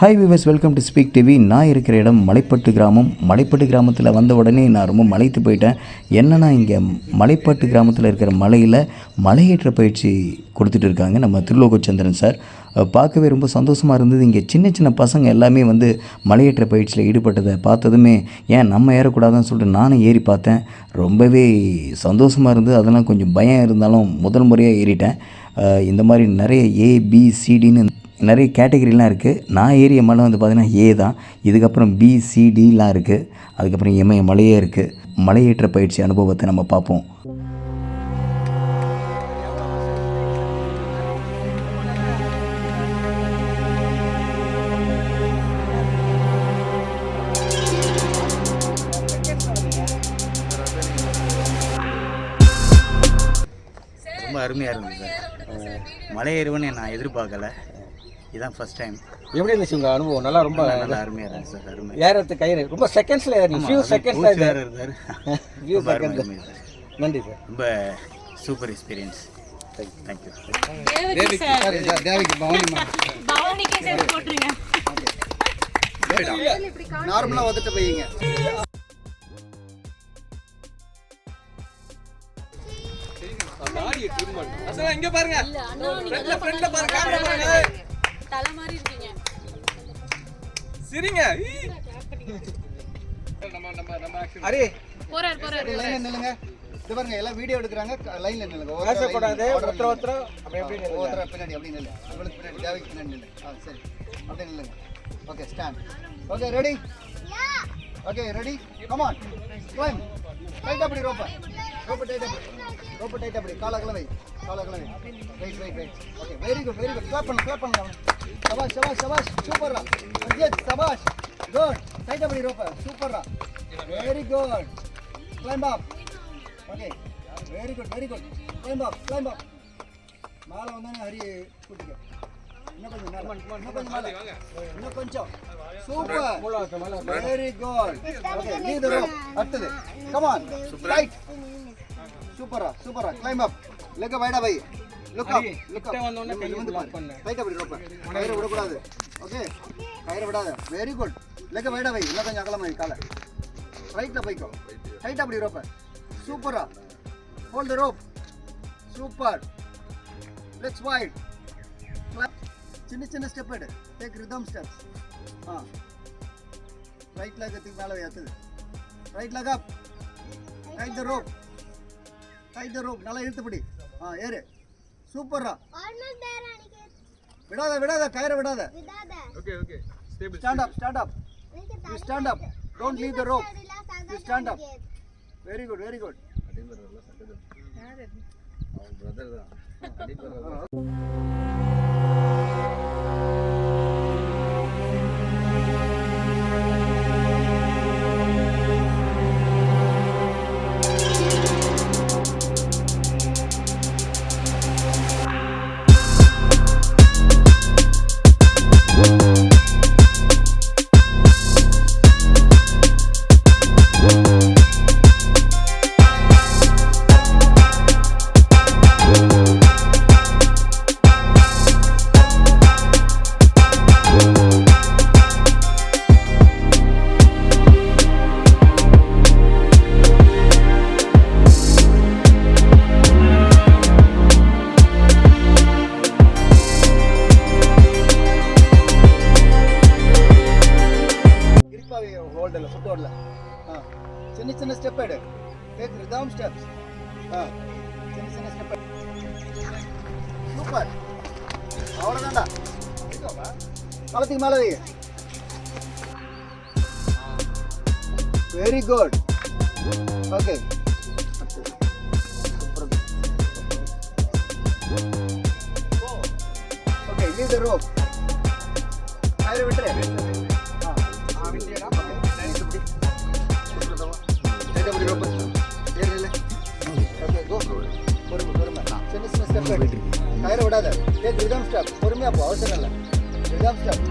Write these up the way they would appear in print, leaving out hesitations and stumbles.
Hi viewers, welcome to speak TV. நான் இருக்கிற இடம் மலைப்பட்டு கிராமம். மலைப்பட்டு கிராமத்தில் வந்த உடனே நான் ரொம்ப மலைத்து போயிட்டேன். என்னென்னா இங்கே மலைப்பட்டு கிராமத்தில் இருக்கிற மலையில் மலையேற்ற பயிற்சி கொடுத்துட்டு இருக்காங்க நம்ம திருலோகச்சந்திரன் சார். பார்க்கவே ரொம்ப சந்தோஷமாக இருந்தது. இங்கே சின்ன சின்ன பசங்க எல்லாமே வந்து மலையேற்ற பயிற்சியில் ஈடுபட்டதை பார்த்ததுமே ஏன் நம்ம ஏறக்கூடாதுன்னு சொல்லிட்டு நானும் ஏறி பார்த்தேன். ரொம்பவே சந்தோஷமாக இருந்தது. அதெல்லாம் கொஞ்சம் பயம் இருந்தாலும் முதல் முறையாக ஏறிட்டேன். இந்த மாதிரி நிறைய ஏபிசிடின்னு நிறைய கேட்டகரிலாம் இருக்குது. நான் ஏறிய மலை வந்து பார்த்திங்கன்னா ஏ தான். இதுக்கப்புறம் பிசிடிலாம் இருக்குது. அதுக்கப்புறம் இமய மலையே இருக்குது. மலையேற்ற பயிற்சி அனுபவத்தை நம்ம பார்ப்போம். ரொம்ப அருமையாக இருந்தது சார். மலை ஏறுவேன்னு நான் எதிர்பார்க்கல. இதுதான் ஃபர்ஸ்ட் டைம். எப்படி இருந்துச்சு உங்கள் அனுபவம்? நல்லா ரொம்ப நல்லா அருமையாக இருந்துச்சு சார். அருமை ஏறது கயிறு ரொம்ப செகண்ட்ஸில் ஏறி ஃபியூ செகண்ட்ஸ் தான் வேறு இருந்தார். Few seconds. நன்றி சார். ரொம்ப சூப்பர் எக்ஸ்பீரியன்ஸ். தேங்க்யூ. நார்மலாக வந்துட்டு போயிங்க. இங்க பாருங்க, ஃப்ரண்ட்ல பாருங்க, கேமரா பாருங்க, தலை மாதிரி இருக்கீங்க. சிரிங்க. நம்ம ஆக்சன் அரே போறாரு லைன்ல நில்லுங்க. இது பாருங்க, எல்லாம் வீடியோ எடுக்கறாங்க. லைன்ல நில்லுங்க. ஓரே கூடாது. ஒருத்தர அப்படியே ஓரே பின்னாடி அப்படி நில்லு. உங்களுக்கு பின்னாடி தேவைக்கு பின்னாடி நில்லு. சரி, அப்படியே நில்லுங்க. Okay, stand. Okay, ready? Okay, ready? Come on, climb. Tight அப்படி ரோப் டைட் அப்படி, ரோப் டைட் அப்படி. கால அகலவை. Wait. Okay, very good. Clap பண்ணுங்க. சபாஷ். சூப்பர்ரா. அஜித், சபாஷ். குட். டைட் அப்படி ரோப். சூப்பர்ரா. Very good. Climb up. Okay, very good. Climb up. மேல வந்தானே ஹரி கூட்டிக்க. இன்னும் கொஞ்சம். Super. Very good. Okay, leave the rope. அடுத்து. Come on. ரைட். சூப்பரா. Climb up. லெக் வைடா வை. Look up. வந்தோனே கை வந்து லாக் பண்ணு. டைட் அப்படி ரோப். கயிறு விட கூடாது. ஓகே, கயிறு விடாத. Very good. லெக் வைடா வை. இன்னும் கொஞ்சம் அகலமா வை காலை. ரைட்ல போய்க்கோ. டைட் அப்படி ரோப். சூப்பரா. Hold the rope. Super. Let's wait. Clap. சின்ன ஸ்டெப் எடு. Take rhythm steps. Right leg எடுத்து மேலே ஏத்துது. Right leg up. Tight the rope. நல்லா இழுத்து பிடி. ஏறு. சூப்பரா. Almost there Aniket. விடாத கயிறை விடாத. Okay. Stable. Stand up. You stand up. Don't leave the rope. You stand up. Very good. Our brother da. சின்ன ஸ்டெப் எடு. Take rhythm steps. சின்ன ஸ்டெப். சூப்பர். அவ்வளவுதான்டா. காலத்துக்கு மேல வை. Very good. Okay. Okay, leave the rope. கயிறு விட்டுரு. கயிறு விடாத. Take rhythm step. பொறுமையா போ, அவசரம் இல்லை. Rhythm step.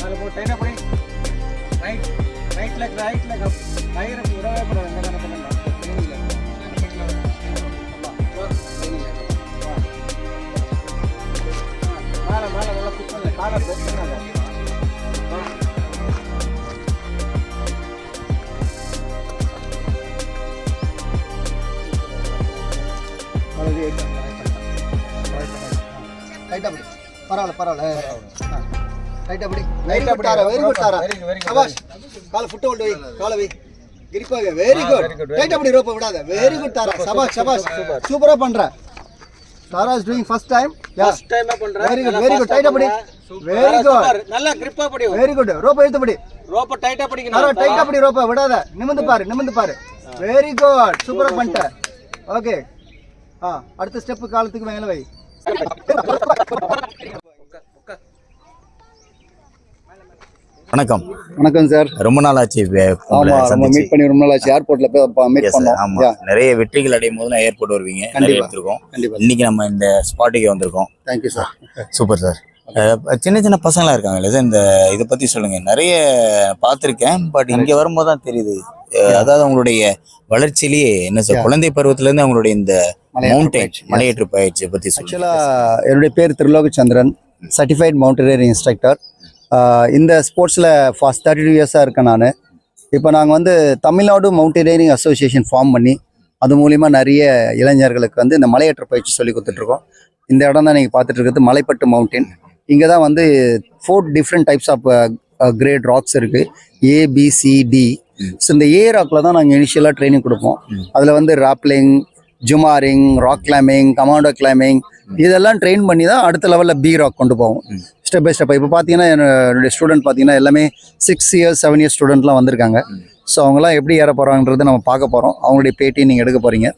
மேலே போ. டைட் அப்படி. Right leg up. கயிறு விடவே கூடாது. என்ன பண்ணுங்க. லைட்டா அப்படி பரவாயில்ல லைட்டா அப்படி லைட்டா தாரா வெரி குட் தாரா சபாஷ் கால ஃபுட் ஹோல்ட் வை கால வை கிரிப்பாக வெரி குட் லைட்டா அப்படி ரோப்ப விடாத வெரி குட் தாரா சபாஷ் சூப்பரா பண்ற தாரா இஸ் டூயிங் ஃபர்ஸ்ட் டைம் பண்ற வெரி குட் டைட்டா அப்படி வெரி குட் நல்லா கிரிப்பா படி வெரி குட் ரோப்ப இழுத்து படி ரோப்ப டைட்டா பிடிக்கணும் தாரா டைட்டா அப்படி ரோப்ப விடாத நிமிர்ந்து பாரு வெரி குட் சூப்பரா பண்ணிட்ட ஓகே அடுத்த ஸ்டெப் காலத்துக்கு மேல வை வணக்கம் சார் ரொம்ப நாள் ஆச்சு ஆமா நம்ம மீட் பண்ணி ரொம்ப நாள் ஆச்சு ஏர்போர்ட்ல போய் மீட் பண்ணோம் ஆமா நிறைய வெற்றிகள் அடையும் போது நான் ஏர்போர்ட் வருவீங்க நிறைய எடுத்துருக்கோம் இன்னைக்கு நம்ம இந்த ஸ்பாட்டுக்கு வந்திருக்கோம் தேங்க்யூ சார் சூப்பர் சார் சின்ன பசங்களா இருக்காங்களே சார் இந்த இதை பத்தி சொல்லுங்க நிறைய பார்த்துருக்கேன் பட் இங்க வரும்போது தான் தெரியுது அதாவது அவங்களுடைய வளர்ச்சியிலேயே என்ன சார் குழந்தை பருவத்துல இருந்து அவங்களுடைய இந்த மவுண்டைன் மலையேற்ற பயிற்சியை பத்தி ஆக்சுவலா என்னுடைய பேர் திருலோகச்சந்திரன் சர்டிஃபைட் மவுண்டனரிங் இன்ஸ்ட்ரக்டர் இந்த ஸ்போர்ட்ஸில் ஃபாஸ்ட் 32 இயர்ஸாக இருக்கேன் நான் இப்போ நாங்கள் வந்து தமிழ்நாடு மவுண்டனரிங் அசோசியேஷன் ஃபார்ம் பண்ணி அது மூலிமா நிறைய இளைஞர்களுக்கு வந்து இந்த மலையேற்ற பயிற்சி சொல்லி கொடுத்துட்ருக்கோம் இந்த இடம் தான் நீங்கள் பார்த்துட்டு இருக்கிறது மலைப்பட்டு மவுண்டன் இங்கே தான் வந்து 4 different types of grade rocks இருக்குது ஏபிசிடி ஸோ இந்த ஏ ராக்கில் தான் நாங்கள் இனிஷியலாக ட்ரைனிங் கொடுப்போம் அதில் வந்து rappelling jumaring rock climbing commando climbing இதெல்லாம் ட்ரெயின் பண்ணி தான் அடுத்த லெவலில் பி ராக் கொண்டு போவோம் ஸ்டெப் பை ஸ்டெப் இப்போ பார்த்தீங்கன்னா என்னுடைய ஸ்டூடெண்ட் பார்த்தீங்கன்னா எல்லாமே 6 இயர்ஸ் 7 இயர்ஸ் ஸ்டூடெண்ட்லாம் வந்திருக்காங்க ஸோ அவங்களாம் எப்படி ஏற போகிறாங்கன்றது நம்ம பார்க்க போகிறோம் அவங்களுடைய பேட்டி நீங்கள் எடுக்க போகிறீங்க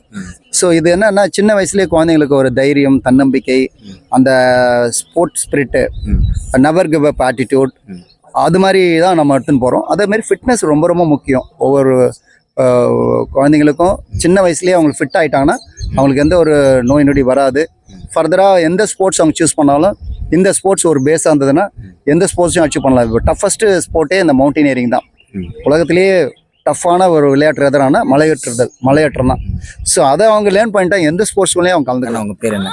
ஸோ இது என்னன்னா சின்ன வயசுலேயே குழந்தைங்களுக்கு ஒரு தைரியம் தன்னம்பிக்கை அந்த sports spirit never give up attitude அது மாதிரி தான் நம்ம எடுத்துன்னு போகிறோம் அதேமாதிரி ஃபிட்னஸ் ரொம்ப ரொம்ப முக்கியம் ஒவ்வொரு குழந்தைங்களுக்கும் சின்ன வயசுலேயே அவங்க ஃபிட் ஆகிட்டாங்கன்னா அவங்களுக்கு எந்த ஒரு நோய் நொடி வராது ஃபர்தராக எந்த ஸ்போர்ட்ஸ் அவங்க சூஸ் பண்ணாலும் இந்த ஸ்போர்ட்ஸ் ஒரு பேஸாக இருந்ததுன்னா எந்த ஸ்போர்ட்ஸையும் அச்சீவ் பண்ணலாம் இப்போ டஃபஸ்ட்டு ஸ்போர்ட்டே இந்த மவுண்டனியரிங் தான் உலகத்திலேயே டஃப்பான ஒரு விளையாட்டு எதிரான மலையேற்றம் தான் ஸோ அதை அவங்க லேர்ன் பண்ணிட்டா எந்த ஸ்போர்ட்ஸ்லையும் அவங்க கலந்துக்கலாம். அவங்க பேர் என்ன?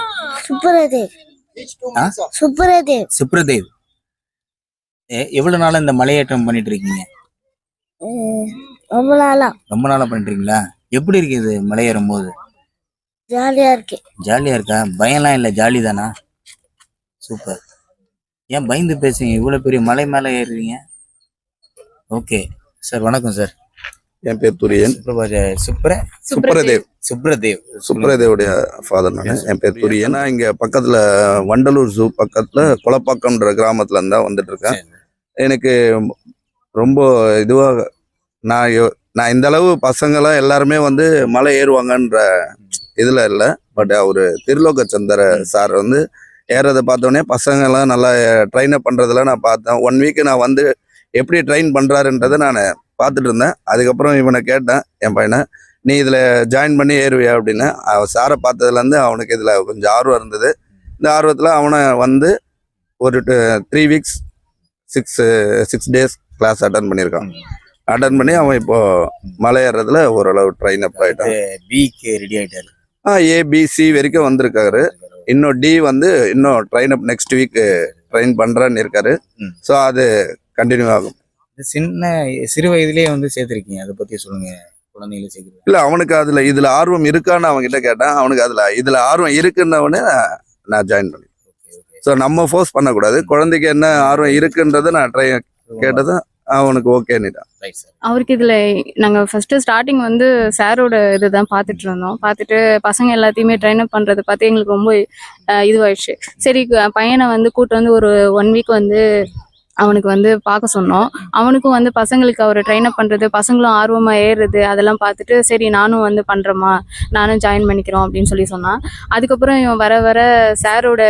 சுப்ரதேவ். எவ்வளவு நாளா இந்த மலையேற்றம் பண்ணிட்டு இருக்கீங்க? ரொம்ப நாளா பண்ணிட்டீங்களா? எப்படி இருக்கு இது மலையேறும் போது? ஜாலியா இருக்கா? பயம்லாம் இல்லை, ஜாலி தானா? சூப்பர். ஏன் பயந்து பேசுங்க, இவ்வளவு பெரிய மலை மேல ஏறுறீங்க? ஓகே சார், வணக்கம் சார். என் பேர் துரியன். சுப்ரதேவுடைய ஃபாதர் நான். என் பேர் துரியன். நான் இங்க பக்கத்துல வண்டலூர் ஜூ பக்கத்துல குளப்பாக்கம்ன்ற கிராமத்துல இருந்தா வந்துட்டு இருக்கேன். எனக்கு ரொம்ப இதுவாக நான் இந்த அளவு பசங்களாம் எல்லாருமே வந்து மலை ஏறுவாங்கன்ற இதுல இல்லை. பட் அவரு திருலோகச்சந்தர சார் வந்து ஏறதை பார்த்தோன்னே பசங்கள்லாம் நல்லா ட்ரெயின் அப் பண்றதுல நான் பார்த்தேன். 1 வீக் நான் வந்து எப்படி ட்ரெயின் பண்றாருன்றதை நான் பார்த்துட்டு இருந்தேன். அதுக்கப்புறம் இவனை கேட்டேன், என் பையனை, நீ இதில் ஜாயின் பண்ணி ஏறுவியா அப்படின்னு. சாரை பார்த்ததுலேருந்து அவனுக்கு இதில் கொஞ்சம் ஆர்வம் இருந்தது. இந்த ஆர்வத்தில் அவனை வந்து ஒரு 3 வீக்ஸ் 6 டேஸ் கிளாஸ் அட்டன் பண்ணியிருக்கான். அட்டன் பண்ணி அவன் இப்போ மலை ஏறுறதுல ஓரளவு ட்ரெயின் அப் ஆகிட்டான். பிக்கு ரெடி ஆகிட்டாரு. ஏபிசி வரைக்கும் வந்திருக்காரு. இன்னும் டி வந்து இன்னும் train up next week train பண்ணுறான்னு இருக்காரு. ஸோ அது கண்டினியூ ஆகும். சிறு வயதிலேயே வந்து சேர்த்துருக்கீங்க, அதை பற்றி சொல்லுங்க. குழந்தைகளை சேர்க்குறது இல்லை, அவனுக்கு இதில் ஆர்வம் இருக்கான்னு அவங்ககிட்ட கேட்டேன். அவனுக்கு இதில் ஆர்வம் இருக்குன்னவனே நான் ஜாயின் பண்ணேன். ஸோ நம்ம ஃபோர்ஸ் பண்ணக்கூடாது. குழந்தைக்கு என்ன ஆர்வம் இருக்குன்றதை நான் கேட்டதான் அவனுக்கு ஓகேன்னுட்டான். அவருக்கு இதில் நாங்கள் ஃபஸ்ட்டு ஸ்டார்டிங் வந்து சாரோட இதுதான் பார்த்துட்டு இருந்தோம். பார்த்துட்டு பசங்க எல்லாத்தையுமே ட்ரெயின் அப் பண்ணுறதை பார்த்து எங்களுக்கு ரொம்ப இதுவாயிடுச்சு. சரி, பையனை வந்து கூட்டு வந்து ஒரு 1 வீக் வந்து அவனுக்கு வந்து பார்க்க சொன்னோம். அவனுக்கும் வந்து பசங்களுக்கு அவர் ட்ரெயின் அப் பண்ணுறது, பசங்களும் ஆர்வமாக ஏறுறது அதெல்லாம் பார்த்துட்டு சரி நானும் வந்து பண்ணுறேம்மா, நானும் ஜாயின் பண்ணிக்கிறோம் அப்படின்னு சொல்லி சொன்னான். அதுக்கப்புறம் இவன் வர வர சாரோட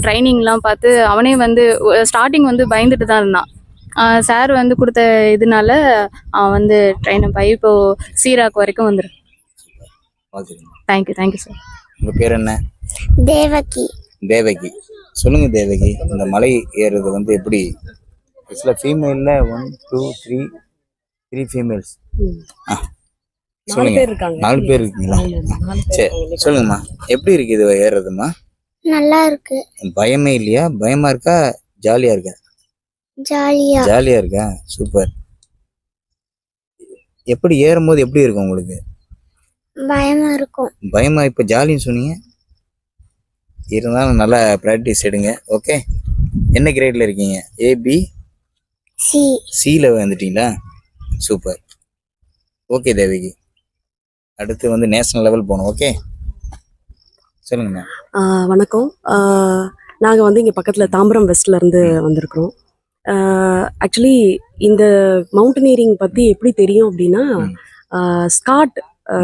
ட்ரைனிங்லாம் பார்த்து அவனே வந்து ஸ்டார்டிங் வந்து பயந்துட்டு தான் இருந்தான். சார் வந்து கொடுத்த இதனால அவன் வந்து ட்ரெயின் அப் ஆகி இப்போ சீராக் வரைக்கும் வந்துடும். Thank you sir. உங்கள் பேர் என்ன? தேவகி. சொல்லுங்க தேவகி, இந்த மலை ஏறுறது வந்து எப்படி? ஃபீமேல்ல 1 2 3 ஃபீமேல்ஸ். சொல்லுங்க. 4 பேர் இருக்கீங்களா? சரி சொல்லுங்கம்மா, எப்படி இருக்கு இது ஏறுறதுமா? நல்லா இருக்கு. பயமே இல்லையா? பயமா இருக்கா? ஜாலியா இருக்கா? ஜாலியா ஜாலியா இருக்கா? சூப்பர். எப்படி ஏறும்போது எப்படி இருக்கும் உங்களுக்கு? பயமா இருக்கும். பயமா? இப்ப ஜாலின்னு சொன்னீங்க. இருந்தாலும் நல்லா ப்ராக்டிஸ் எடுங்க. ஓகே. என்ன கிரேட்ல இருக்கீங்க? ஏபி சி சில வந்துட்டீங்களா? சூப்பர். ஓகே தேவகி, அடுத்து வந்து நேஷனல் லெவல் போகணும். ஓகே, சொல்லுங்கண்ணா. வணக்கம். நாங்கள் வந்து இங்கே பக்கத்தில் தாம்பரம் வெஸ்ட்லேருந்து வந்திருக்கிறோம். ஆக்சுவலி இந்த மவுண்டனியரிங் பற்றி எப்படி தெரியும் அப்படின்னா, ஸ்காட்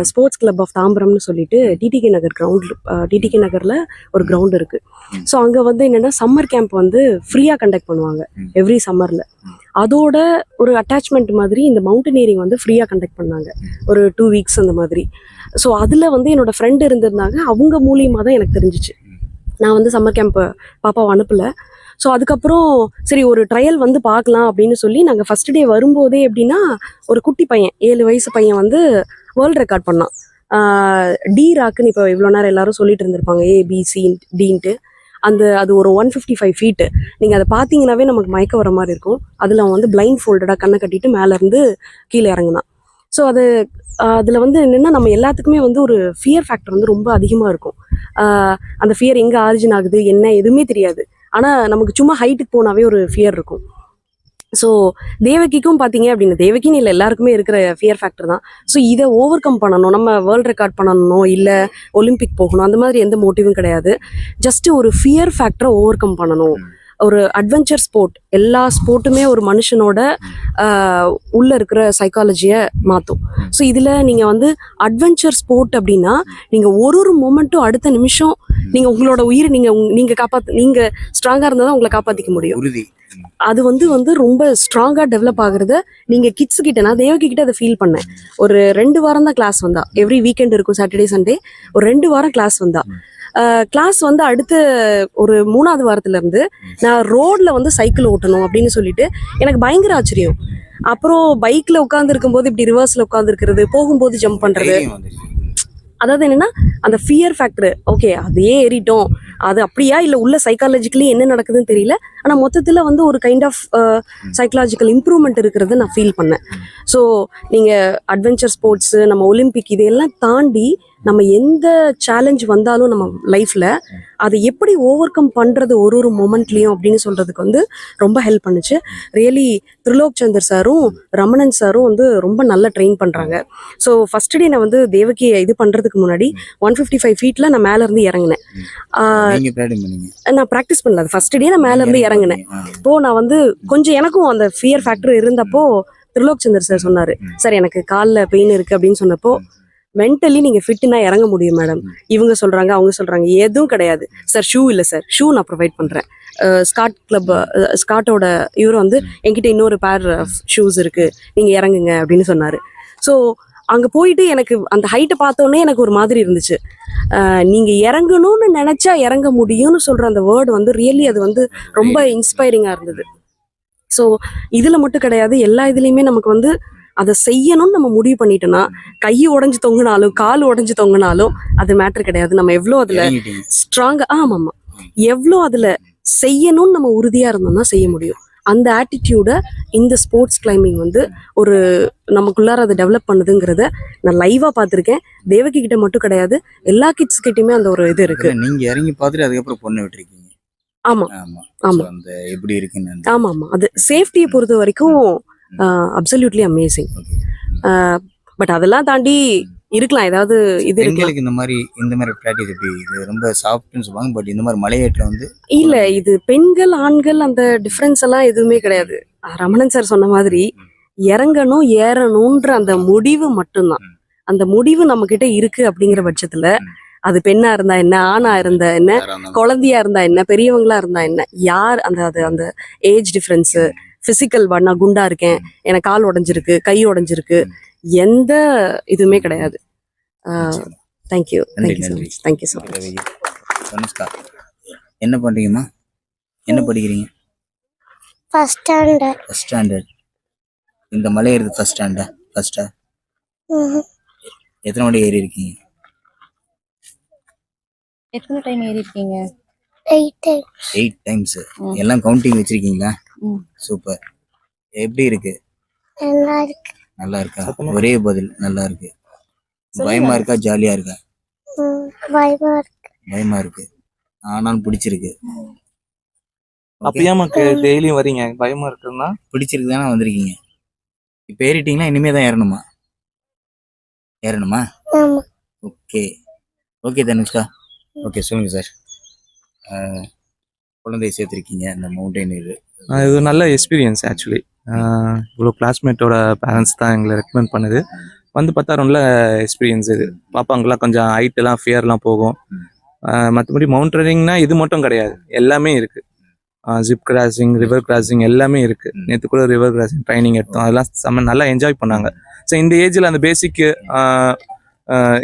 ஸ்போர்ட்ஸ் கிளப் ஆஃப் தாம்பரம்னு சொல்லிட்டு டிடிகே நகர் டிடிகே நகரில் ஒரு கிரவுண்ட் இருக்குது. ஸோ அங்கே வந்து என்னென்னா சம்மர் கேம்ப் வந்து ஃப்ரீயாக கண்டக்ட் பண்ணுவாங்க எவ்ரி சம்மரில். அதோட ஒரு அட்டாச்மெண்ட் மாதிரி இந்த மவுண்டனியரிங் வந்து ஃப்ரீயாக கண்டக்ட் பண்ணாங்க ஒரு 2 வீக்ஸ் அந்த மாதிரி. ஸோ அதில் வந்து என்னோட ஃப்ரெண்டு இருந்திருந்தாங்க. அவங்க மூலியமாக தான் எனக்கு தெரிஞ்சிச்சு. நான் வந்து சம்மர் கேம்ப் பாப்பாவை அனுப்பலை. ஸோ அதுக்கப்புறம் சரி ஒரு ட்ரையல் வந்து பார்க்கலாம் அப்படின்னு சொல்லி நாங்கள் ஃபஸ்ட் டே வரும்போதே எப்படின்னா ஒரு குட்டி பையன் 7 வயசு பையன் வந்து வேர்ல்டு ரெக்கார்ட் பண்ணான். டி ராக்குன்னு இப்போ இவ்வளோ நேரம் எல்லாரும் சொல்லிட்டு இருந்திருப்பாங்க ஏபிசி டின்ட்டு. அது ஒரு 155 ஃபீட்டு. நீங்கள் அதை பார்த்தீங்கன்னாவே நமக்கு மயக்க வர மாதிரி இருக்கும். அதில் அவன் வந்து பிளைண்ட் ஃபோல்டடாக கண்ணை கட்டிட்டு மேலேருந்து கீழே இறங்குனான். ஸோ அதில் வந்து என்னென்னா நம்ம எல்லாத்துக்குமே வந்து ஒரு ஃபியர் ஃபேக்டர் வந்து ரொம்ப அதிகமாக இருக்கும். அந்த ஃபியர் எங்கே ஆரிஜின் ஆகுது என்ன எதுவுமே தெரியாது. ஆனால் நமக்கு சும்மா ஹைட்டுக்கு போனாவே ஒரு ஃபியர் இருக்கும். ஸோ தேவகிக்கும் பார்த்தீங்க அப்படின்னு, தேவகின்னு இல்லை எல்லாருக்குமே இருக்கிற ஃபியர் ஃபேக்டர் தான். ஸோ இதை ஓவர் கம் பண்ணணும், நம்ம வேர்ல்டு ரெக்கார்ட் பண்ணணும், இல்லை ஒலிம்பிக் போகணும், அந்த மாதிரி எந்த மோட்டிவும் கிடையாது. ஜஸ்ட்டு ஒரு ஃபியர் ஃபேக்டரை ஓவர் கம் பண்ணணும். ஒரு அட்வென்ச்சர் ஸ்போர்ட், எல்லா ஸ்போர்ட்டுமே ஒரு மனுஷனோட உள்ளே இருக்கிற சைக்காலஜியை மாற்றும். ஸோ இதில் நீங்கள் வந்து அட்வென்ச்சர் ஸ்போர்ட் அப்படின்னா நீங்கள் ஒரு மொமெண்ட்டும் அடுத்த நிமிஷம் நீங்கள் உங்களோட உயிரை நீங்கள் ஸ்ட்ராங்காக இருந்தால் தான் உங்களை காப்பாற்றிக்க முடியும். உறுதி. அது வந்து ரொம்ப ஸ்ட்ராங்காக டெவலப் ஆகுறத நீங்கள் கிட்ஸ் கிட்ட, நான் தேவகி கிட்ட அதை ஃபீல் பண்ணேன். ஒரு 2 வாரம் தான் கிளாஸ் வந்தா. எவ்ரி வீக்கெண்ட் இருக்கும், சாட்டர்டே சண்டே. ஒரு 2 வாரம் கிளாஸ் வந்தா. கிளாஸ் வந்து அடுத்த ஒரு 3ஆவது வாரத்துலேருந்து நான் ரோட்ல வந்து சைக்கிள் ஓட்டணும் அப்படின்னு சொல்லிட்டு எனக்கு பயங்கர ஆச்சரியம். அப்புறம் பைக்ல உட்காந்து இருக்கும்போது இப்படி ரிவர்ஸ்ல உட்காந்து இருக்கிறது, போகும்போது ஜம்ப் பண்றது, அதாவது என்னன்னா அந்த ஃபியர் ஃபேக்டர். ஓகே, அதையே ஏறிட்டோம், அது அப்படியா இல்லை உள்ள சைக்காலஜிக்கலி என்ன நடக்குதுன்னு தெரியல. ஆனால் மொத்தத்தில் வந்து ஒரு கைண்ட் ஆஃப் சைக்கலாஜிக்கல் இம்ப்ரூவ்மெண்ட் இருக்கிறத நான் ஃபீல் பண்ணேன். ஸோ நீங்கள் அட்வென்ச்சர் ஸ்போர்ட்ஸு, நம்ம ஒலிம்பிக் இதையெல்லாம் தாண்டி நம்ம எந்த சேலஞ்ச் வந்தாலும் நம்ம லைஃப்பில் அதை எப்படி ஓவர் கம் பண்ணுறது ஒரு மொமெண்ட்லேயும் அப்படின்னு சொல்கிறதுக்கு வந்து ரொம்ப ஹெல்ப் பண்ணுச்சு. ரியலி திரிலோக் சந்தர் சாரும் ரமணன் சாரும் வந்து ரொம்ப நல்லா ட்ரெயின் பண்ணுறாங்க. ஸோ ஃபஸ்ட் டே நான் வந்து தேவகி இது பண்ணுறதுக்கு முன்னாடி 155 ஃபீட்டில் நான் மேலேருந்து இறங்கினேன். நான் ப்ராக்டிஸ் பண்ணல. அது ஃபஸ்ட் டே நான் மேலேருந்து இறங்கினேன். இப்போது நான் வந்து கொஞ்சம் எனக்கும் அந்த ஃபியர் ஃபேக்டர் இருந்தப்போ திரிலோக் சந்தர் சார் சொன்னார், சார் எனக்கு காலில் பெயின் இருக்குது அப்படின்னு சொன்னப்போ, மென்டலி நீங்கள் ஃபிட்னா இறங்க முடியும் மேடம். இவங்க சொல்கிறாங்க அவங்க சொல்கிறாங்க எதுவும் கிடையாது சார். ஷூ இல்லை சார், ஷூ நான் ப்ரொவைட் பண்ணுறேன். ஸ்காட்டோட இவர் வந்து என்கிட்ட இன்னொரு பேர் ஷூஸ் இருக்குது, நீங்கள் இறங்குங்க அப்படின்னு சொன்னார். ஸோ அங்கே போயிட்டு எனக்கு அந்த ஹைட்டை பார்த்தோன்னே எனக்கு ஒரு மாதிரி இருந்துச்சு. நீங்கள் இறங்கணும்னு நினச்சா இறங்க முடியும்னு சொல்கிற அந்த வேர்டு வந்து ரியலி அது வந்து ரொம்ப இன்ஸ்பைரிங்காக இருந்தது. ஸோ இதில் மட்டும் கிடையாது, எல்லா இதுலேயுமே நமக்கு வந்து அதை செய்யணும்னு நம்ம முடிவு பண்ணிட்டோம்னா, கை உடஞ்சி தொங்கினாலும் கால் உடஞ்சி தொங்கினாலும் அது மேட்ரு கிடையாது. நம்ம எவ்வளோ அதில் ஸ்ட்ராங்காக, ஆமாம், எவ்வளோ அதில் செய்யணும்னு நம்ம உறுதியாக இருந்தோம்னா செய்ய முடியும். அந்த ஆட்டிடியூடை இந்த ஸ்போர்ட்ஸ் கிளைம்பிங் வந்து ஒரு நமக்குள்ளார அதை டெவலப் பண்ணுதுங்கிறத நான் லைவாக பார்த்துருக்கேன். தேவகி கிட்ட மட்டும் கிடையாது, எல்லா கிட்ஸ் கிட்டையுமே அந்த ஒரு இது இருக்கு. நீங்க இறங்கி பார்த்துட்டு அதுக்கப்புறம் பொண்ணு விட்டுருக்கீங்க. ஆமாம் ஆமாம், அந்த எப்படி இருக்குன்னு. ஆமாம் ஆமாம், அது சேஃப்டியை பொறுத்த வரைக்கும் அப்சல்யூட்லி அமேசிங். பட் அதெல்லாம் தாண்டி இருக்கலாம் ஏதாவது இது இருக்கு. இந்த மாதிரி பிராக்டிஸ் எப்படி, இது ரொம்ப சாஃப்ட்னு சொல்லுவாங்க. பட் இந்த மாதிரி மலையேற்றம் வந்து இல்ல, இது பெண்கள் ஆண்கள் அந்த டிஃபரன்ஸ் எல்லாம் எதுவுமே கிடையாது. ரமணன் சார் சொன்ன மாதிரி இறங்கணும் ஏறணும்ன்ற அந்த முடிவு மட்டும்தான். அந்த முடிவு நம்ம கிட்ட இருக்கு அப்படிங்கிற பட்சத்துல அது பெண்ணா இருந்தா என்ன, ஆணா இருந்தா என்ன, குழந்தையா இருந்தா என்ன, பெரியவங்களா இருந்தா என்ன, யார் அந்த ஏஜ் டிஃபரன்ஸ், பிசிக்கல், நான் குண்டா இருக்கேன், எனக்கு கால் உடஞ்சிருக்கு, கை உடஞ்சிருக்கு, எந்த இதுவுமே கிடையாது. Thank you so much. தனுஷ்கா, என்ன பண்றீங்கம்மா? என்ன படிக்கிறீங்க? First standard. இந்த மலை ஏறுது ஃபர்ஸ்டா? எத்தனை வாட்டி ஏறி இருக்கீங்க? எத்தனை டைம் ஏறி இருக்கீங்க? 8 8 டைம்ஸ். எல்லாம் கவுண்டிங் வச்சிருக்கீங்களா? ம். சூப்பர். எப்படி இருக்கு? நல்லா இருக்கு. நல்லா இருக்கா? ஒரே பதில் நல்லா இருக்கு. பயமா இருக்கா ஜாலியா இருக்கா? பயமா இருக்கு. பயமா இருக்கு. ஆனாலும் பிடிச்சிருக்கு. அப்பயே நமக்கு டெய்லியும் வரீங்க, பயமா இருக்குன்னா பிடிச்சிருக்கு தானே வந்திருக்கீங்க. இப்போ ஏறிட்டீங்களா? இனிமே தான் ஏறணுமா? ஆமா. Okay okay Dhanushka. ஓகே சொல்லுங்க சார். குழந்தைய சேர்த்துருக்கீங்க இந்த மவுண்டைன் இது. இது நல்ல எக்ஸ்பீரியன்ஸ் ஆக்சுவலி. இவ்வளோ கிளாஸ்மேட்டோட பேரண்ட்ஸ் தான் எங்களை ரெக்கமெண்ட் பண்ணுது. வந்து பார்த்தா நல்ல எக்ஸ்பீரியன்ஸ் இது. பாப்பாங்கெல்லாம் கொஞ்சம் ஹைட்டெல்லாம் ஃபியர்லாம் போகும். மற்றபடி மவுண்டனிங்னா இது மட்டும் கிடையாது, எல்லாமே இருக்குது. ஜிப் கிராசிங், ரிவர் கிராசிங் எல்லாமே இருக்குது. நேற்று கூட ரிவர் கிராசிங் ட்ரைனிங் எடுத்தோம். அதெல்லாம் செம்ம நல்லா என்ஜாய் பண்ணாங்க. ஸோ இந்த ஏஜில் அந்த பேசிக்கு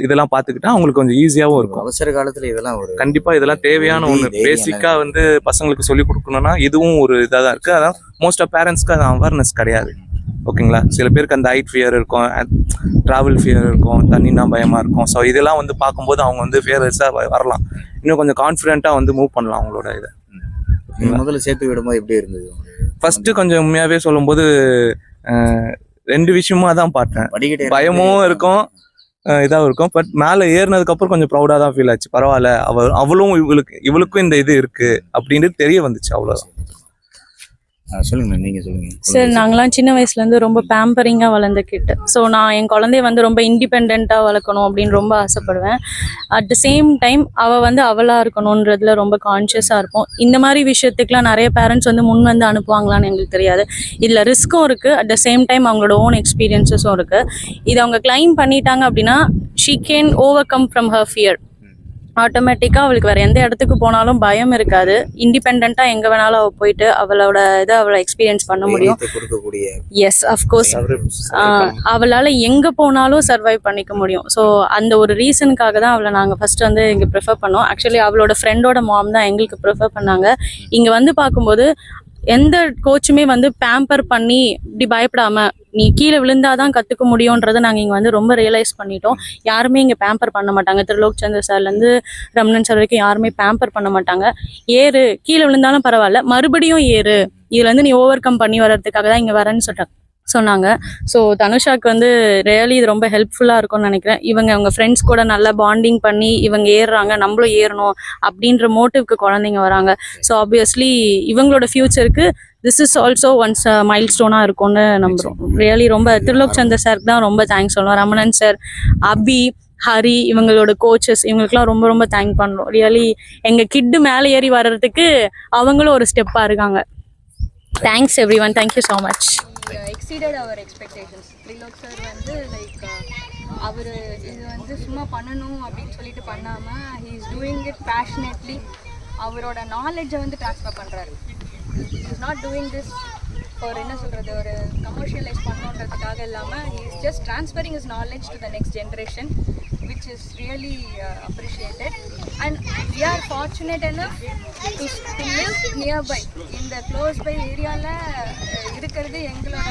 இதெல்லாம் பார்த்துக்கிட்டா அவங்களுக்கு கொஞ்சம் ஈஸியாகவும் இருக்கும். அவசர காலத்தில் இதெல்லாம் ஒரு கண்டிப்பாக இதெல்லாம் தேவையான ஒன்று. பேசிக்காக வந்து பசங்களுக்கு சொல்லிக் கொடுக்கணும்னா இதுவும் ஒரு இதாக தான் இருக்குது. அதான் மோஸ்ட் ஆஃப் பேரண்ட்ஸ்க்கு அது அவேர்னஸ் கிடையாது. ஓகேங்களா? சில பேருக்கு அந்த ஹைட் ஃபியர் இருக்கும், ட்ராவல் ஃபியர் இருக்கும், தண்ணினா பயமாக இருக்கும். ஸோ இதெல்லாம் வந்து பார்க்கும்போது அவங்க வந்து ஃபியர்லெஸ்ஸாக வரலாம், இன்னும் கொஞ்சம் கான்ஃபிடென்ட்டாக வந்து மூவ் பண்ணலாம் அவங்களோட இதை. முதல்ல சேர்த்து விடும்போது எப்படி இருந்தது? ஃபஸ்ட்டு கொஞ்சம் உண்மையாகவே சொல்லும்போது 2 விஷயமா தான் பார்த்தேன். பயமும் இருக்கும், இதாகவும் இருக்கும். பட் மேலே ஏறினதுக்கப்புறம் கொஞ்சம் ப்ரௌடாக தான் ஃபீல் ஆச்சு. பரவாயில்ல, அவளும் இவளுக்கும் இந்த இது இருக்குது அப்படின்ட்டு தெரிய வந்துச்சு. அவ்வளோதான். சொல்லுங்க, நீங்க சொல்லுங்க சார். நாங்களாம் சின்ன வயசுலேருந்து ரொம்ப பேம்பரிங்காக வளர்ந்த கிட்ட. ஸோ நான் என் குழந்தைய வந்து ரொம்ப இண்டிபெண்ட்டாக வளர்க்கணும் அப்படின்னு ரொம்ப ஆசைப்படுவேன். அட் த சேம் டைம் அவள் வந்து அவளாக இருக்கணுன்றதுல ரொம்ப கான்ஷியஸாக இருப்போம். இந்த மாதிரி விஷயத்துக்குலாம் நிறைய பேரண்ட்ஸ் வந்து முன் வந்து அனுப்புவாங்களான்னு எங்களுக்கு தெரியாது. இதில் ரிஸ்க்கும் இருக்குது, அட் த சேம் டைம் அவங்களோட ஓன் எக்ஸ்பீரியன்ஸஸும் இருக்குது. இது அவங்க கிளைம் பண்ணிட்டாங்க அப்படின்னா she can over come from her fear. ஆட்டோமேட்டிக்காக அவளுக்கு வேறு எந்த இடத்துக்கு போனாலும் பயம் இருக்காது. இண்டிபெண்ட்டாக எங்கே வேணாலும் அவள் போயிட்டு அவளோட இதை அவளை எக்ஸ்பீரியன்ஸ் பண்ண முடியும். Yes, of course. அவளால் எங்கே போனாலும் சர்வைவ் பண்ணிக்க முடியும். ஸோ அந்த ஒரு ரீசனுக்காக தான் அவளை நாங்கள் ஃபஸ்ட்டு வந்து இங்கே ப்ரிஃபர் பண்ணோம். ஆக்சுவலி அவளோட ஃப்ரெண்டோட மாம் தான் எங்களுக்கு ப்ரிஃபர் பண்ணாங்க. இங்கே வந்து பார்க்கும்போது எந்த கோச்சுமே வந்து பேம்பர் பண்ணி இப்படி பயப்படாமல் நீ கீழே விழுந்தாதான் கற்றுக்க முடியுன்றதை நாங்கள் இங்கே வந்து ரொம்ப ரியலைஸ் பண்ணிட்டோம். யாருமே இங்கே பேம்பர் பண்ண மாட்டாங்க. திரிலோக் சந்தர் சார்லேருந்து ரமணன் சார் வரைக்கும் யாருமே பேம்பர் பண்ண மாட்டாங்க. ஏறு, கீழே விழுந்தாலும் பரவாயில்ல, மறுபடியும் ஏறு, இதில் வந்து நீ ஓவர் கம் பண்ணி வர்றதுக்காக தான் இங்கே வரேன்னு சொன்னாங்க. ஸோ தனுஷாக்கு வந்து ரியலி இது ரொம்ப ஹெல்ப்ஃபுல்லாக இருக்கும்னு நினைக்கிறேன். அவங்க ஃப்ரெண்ட்ஸ் கூட நல்லா பாண்டிங் பண்ணி இவங்க ஏறுறாங்க, நம்மளும் ஏறணும் அப்படின்ற மோட்டிவ்க்கு குழந்தைங்க வராங்க. ஸோ ஆப்வியஸ்லி இவங்களோட ஃப்யூச்சருக்கு this is also once mile ஸ்டோனாக இருக்கும்னு நம்புகிறோம். ரியலி ரொம்ப திரிலோக் சந்தர் சாருக்கு தான் ரொம்ப தேங்க்ஸ் சொல்லணும். ரமணன் சார், அபி, ஹரி, இவங்களோட கோச்சஸ், இவங்களுக்குலாம் ரொம்ப ரொம்ப தேங்க் பண்ணுறோம். ரியலி எங்கள் கிட்டு மேலே ஏறி வர்றதுக்கு அவங்களும் ஒரு ஸ்டெப்பாக இருக்காங்க. Thanks everyone, thank you so much. exceeded our expectations. Trilok sir வந்து லைக் அவர் இது வந்து சும்மா பண்ணணும் அப்படின்னு சொல்லிட்டு பண்ணாமல் he is doing it passionately. அவரோட நாலேஜை வந்து ட்ரான்ஸ்ஃபர் பண்ணுறாரு. he is not doing this for என்ன சொல்கிறது, ஒரு கமர்ஷியலைஸ் பண்ணுன்றதுக்காக இல்லாமல் he is just transferring his knowledge to the next generation, which is really appreciated. And we are fortunate enough to live nearby. In the close by ஏரியாவில் இருக்கிறது எங்களோட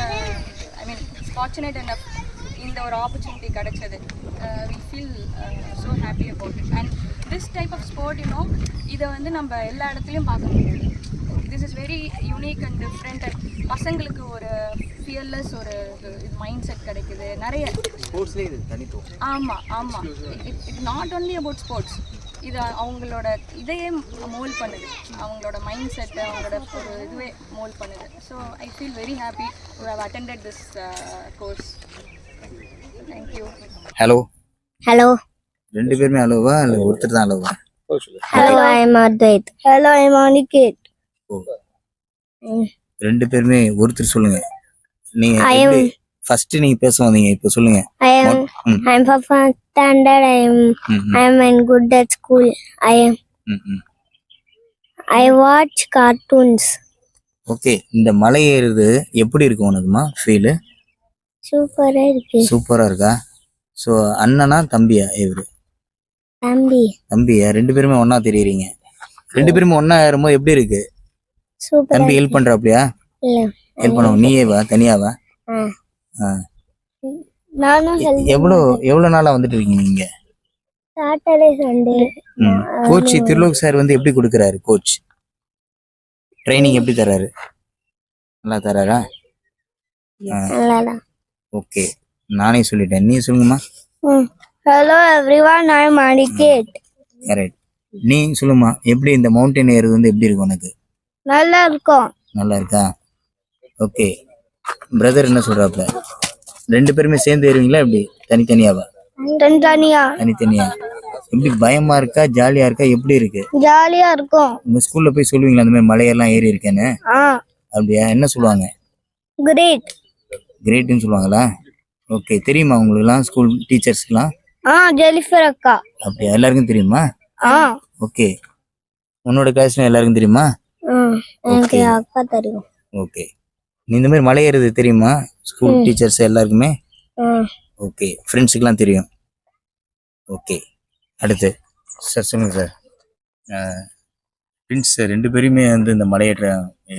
fortunate enough இந்த ஒரு opportunity கிடைச்சது. we feel so happy about it. And this type of sport, you know, இதை வந்து நம்ம எல்லா இடத்துலையும் பார்க்க முடியாது. this is very unique and different. and பசங்களுக்கு ஒரு ஃபியர்லெஸ் ஒரு மைண்ட் செட் கிடைக்குது நிறைய ஸ்போர்ட்ஸ்லேயே இது தனித்துவம். ஆமாம் it not only about sports. இது அவங்களோட இதையே மோல்ட் பண்ணுது, அவங்களோட மைண்ட் செட்டை, அவங்களோட ஒரு இதுவே மோல்ட் பண்ணுது. So I feel very happy to have attended this course. Thank you. Hello Hello. 2 பேருமே அலோவா இல்லை ஒருத்தர் தான் அலோவா? Hello, I am Advait. Hello, I am Aniket. 2 பேருமே ஒருத்தர் சொல்லுங்க. நீங்க I am. ஃபர்ஸ்ட் நீங்க பேச வந்தீங்க, இப்போ சொல்லுங்க. I am. I am from first standard. I am in good at school. I watch cartoons. Okay, இந்த மலை ஏறுறது எப்படி இருக்கு உனக்குமா ஃபீல்? சூப்பரா இருக்கு. சூப்பரா இருக்கா? ஸோ அண்ணனா தம்பியா? இவரு தம்பியா? 2 பேருமே ஒண்ணா தெரியுறீங்க. 2 பேருமே ஒண்ணா ஏறும்போது எப்படி இருக்கு? சூப்பரா. தம்பி ஹெல்ப் பண்றாப்லையா? இல்ல, ஹெல்ப் பண்ணுவோம். நீயே வா, தனியாவா? நானும் எவ்வளோ நாளா வந்துட்டு இருக்கீங்க நீங்க? Saturday Sunday coach Trilok sir வந்து எப்படி கொடுக்குறாரு? கோச் ட்ரைனிங் எப்படி தராரு? நல்லா தராரா? நல்லாதான். ஓகே, நானே சொல்லிட்டேன், நீ சொல்லுங்கம்மா. ஹலோ எவ்ரிவன், ஐ அம் அனிகேட். கரெக்ட். நீ சொல்லுமா, எப்படி இந்த மவுண்டன் ஏறுறது வந்து எப்படி இருக்கும் உனக்கு? நல்லா இருக்கும். நல்லா இருக்கா? ஓகே. பிரதர் என்ன சொல்றாப்ல? 2 பேருமே சேர்ந்து ஏறுவீங்களா எப்படி? தனித்தனியாவா? தனியா. தனித்தனியா. எப்படி பயமா இருக்கா, ஜாலியா இருக்கா, எப்படி இருக்கு? ஜாலியா இருக்கும். உங்க ஸ்கூல்ல போய் சொல்லுவீங்களா அந்த மாதிரி மலையெல்லாம் ஏறி இருக்கேன்னு? அப்படியா? என்ன சொல்லுவாங்க? கிரேட். கிரேட்னு சொல்லுவாங்களா? ஓகே. தெரியுமா உங்களுக்குலாம் ஸ்கூல் டீச்சர்ஸ்க்குலாம்? ஜெலிஃபர் அக்கா. அப்படியா? எல்லாருக்கும் தெரியுமா? ஓகே. உன்னோட கிளாஸ்ல எல்லாருக்கும் தெரியுமா? எனக்கு அக்கா தெரியும். ஓகே. நீ இந்த மாதிரி மலை ஏறுறது தெரியுமா ஸ்கூல் டீச்சர்ஸ் எல்லாருக்குமே? ஓகே. ஃப்ரெண்ட்ஸுக்கெலாம் தெரியும். ஓகே. அடுத்து சார் சொல்லுங்கள் சார். ஃப்ரெண்ட்ஸ் 2 பேருமே வந்து இந்த மலையேற்ற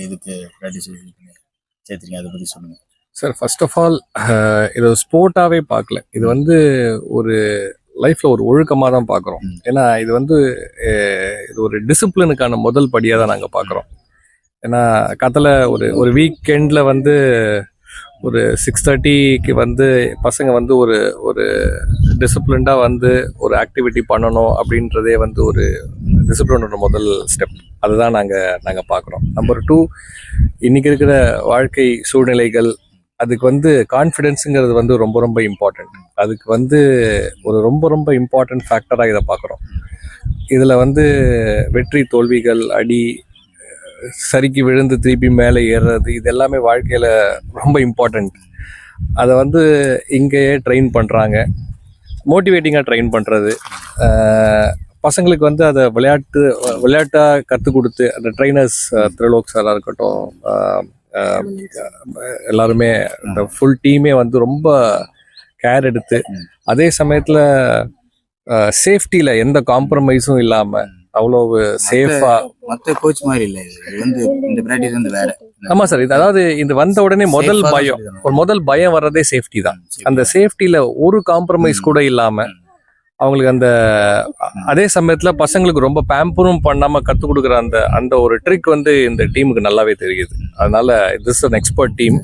இதுக்கு ப்ராக்டிஸ் சேர்த்துருக்கீங்க, அதை பற்றி சொல்லுங்கள் சார். ஃபர்ஸ்ட் ஆஃப் ஆல் இது ஒரு ஸ்போர்ட்டாகவே பார்க்கல, இது வந்து ஒரு லைஃப்பில் ஒரு ஒழுக்கமாக தான் பார்க்குறோம். ஏன்னா இது வந்து இது ஒரு டிசிப்ளினுக்கான முதல் படியாக தான் நாங்கள் பார்க்குறோம். ஏன்னா கத்தில் ஒரு வீக்கெண்டில் வந்து ஒரு 6:30க்கு வந்து பசங்க வந்து ஒரு டிசிப்ளின்டாக வந்து ஒரு ஆக்டிவிட்டி பண்ணணும் அப்படின்றதே வந்து ஒரு டிசிப்ளினோட முதல் ஸ்டெப். அதுதான் நாங்கள் பார்க்குறோம். நம்பர் 2, இன்றைக்கி இருக்கிற வாழ்க்கை சூழ்நிலைகள், அதுக்கு வந்து கான்ஃபிடென்ஸுங்கிறது வந்து ரொம்ப ரொம்ப இம்பார்ட்டண்ட். அதுக்கு வந்து ஒரு ரொம்ப ரொம்ப இம்பார்ட்டண்ட் ஃபேக்டராக இதை பார்க்குறோம். இதில் வந்து வெற்றி தோல்விகள், அடி, சரிக்கு விழுந்து திருப்பி மேலே ஏறுறது, இது எல்லாமே வாழ்க்கையில் ரொம்ப இம்பார்ட்டண்ட். அதை வந்து இங்கேயே ட்ரெயின் பண்ணுறாங்க, மோட்டிவேட்டிங்காக ட்ரெயின் பண்ணுறது. பசங்களுக்கு வந்து அதை விளையாட்டாக கற்றுக் கொடுத்து அந்த ட்ரைனர்ஸ் திரிலோக் சாராக இருக்கட்டும், எல்லாருமே இந்த ஃபுல் டீமே வந்து ரொம்ப கேர் எடுத்து, அதே சமயத்தில் சேஃப்டியில் எந்த காம்ப்ரமைஸும் இல்லாமல் அவ்வளோ சேஃபாக. மற்ற கோச் மாதிரி இல்லை, இது வந்து இந்த ப்ராக்டிஸ் வந்து வேற. ஆமாம் சார். இது அதாவது இது வந்த உடனே முதல் பயம் வர்றதே சேஃப்டி தான். அந்த சேஃப்டியில் ஒரு காம்ப்ரமைஸ் கூட இல்லாமல் அவங்களுக்கு அந்த அதே சமயத்தில் பசங்களுக்கு ரொம்ப பேம்பரும் பண்ணாமல் கற்றுக் கொடுக்குற அந்த ஒரு ட்ரிக் வந்து இந்த டீமுக்கு நல்லாவே தெரியுது. அதனால this is an expert team.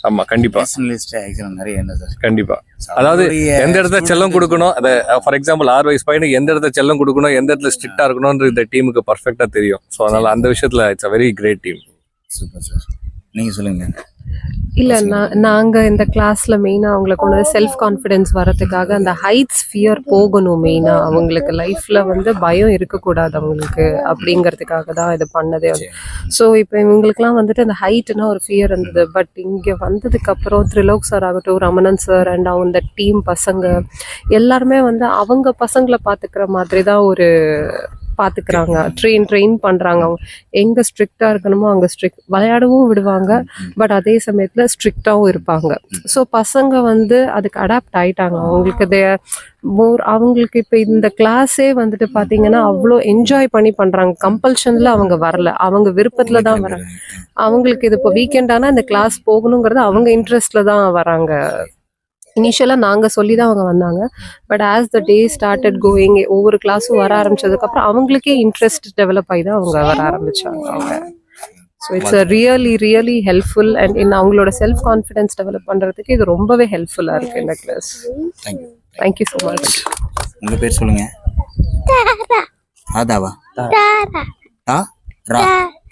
ஆமா, கண்டிப்பா நிறைய என்ன சார். கண்டிப்பா. அதாவது எந்த இடத்துல செல்லம் கொடுக்கணும், அதை ஃபார் எக்ஸாம்பிள் 6 வயசு பையனுக்கு எந்த இடத்துல செல்லம் கொடுக்கணும், எந்த இடத்துல ஸ்ட்ரிக்டா இருக்கணும்ன்ற இந்த டீமுக்கு பர்ஃபெக்டா தெரியும். ஸோ அதனால அந்த விஷயத்துல it's a very great team. Super sir. நீங்க சொல்லுங்க. இல்லை, நாங்கள் இந்த கிளாஸில் மெயினாக அவங்களுக்கு ஒன்று செல்ஃப் கான்ஃபிடென்ஸ் வரதுக்காக அந்த ஹைட்ஸ் ஃபியர் போகணும். மெயினாக அவங்களுக்கு லைஃப்பில் வந்து பயம் இருக்கக்கூடாது அவங்களுக்கு, அப்படிங்கிறதுக்காக தான் இது பண்ணதே. ஸோ இப்போ இவங்களுக்குலாம் வந்துட்டு அந்த ஹைட்டுனா ஒரு ஃபியர் இருந்தது. பட் இங்கே வந்ததுக்கப்புறம் திரிலோக் சார் ஆகட்டும், ரமணன் சார் அண்ட் அவங்க டீம் பசங்க எல்லாருமே வந்து அவங்க பசங்களை பார்த்துக்கிற மாதிரி தான் பார்த்துக்கிறாங்க. ட்ரெயின் பண்ணுறாங்க. அவங்க எங்கே ஸ்ட்ரிக்டாக இருக்கணுமோ அங்கே விளையாடவும் விடுவாங்க, பட் அதே சமயத்தில் ஸ்ட்ரிக்டாகவும் இருப்பாங்க. ஸோ பசங்க வந்து அதுக்கு அடாப்ட் ஆகிட்டாங்க. அவங்களுக்கு அவங்களுக்கு இப்போ இந்த கிளாஸே வந்துட்டு பார்த்தீங்கன்னா அவ்வளோ என்ஜாய் பண்ணி பண்ணுறாங்க. கம்பல்ஷனில் அவங்க வரல, அவங்க விருப்பத்தில் தான் வராங்க. அவங்களுக்கு இது இப்போ வீக்கெண்ட் ஆனால் இந்த கிளாஸ் போகணுங்கிறது அவங்க இன்ட்ரெஸ்டில் தான் வராங்க. இனிஷியலாக நாங்கள் சொல்லி தான் அவங்க வந்தாங்க, but as the day started going, ஒவ்வொரு கிளாஸும் வர ஆரம்பிச்சதுக்கப்புறம் அவங்களுக்கே இன்ட்ரெஸ்ட் டெவலப் ஆகி தான் அவங்க வர ஆரம்பித்தாங்க அவங்க. So it's really helpful and அவங்களோட செல்ஃப் கான்ஃபிடென்ஸ் டெவலப் பண்ணுறதுக்கு இது ரொம்பவே ஹெல்ப்ஃபுல்லாக இருக்குது இந்த கிளாஸ். Thank you so much. உங்கள் பேர் சொல்லுங்க. ஆதாவா?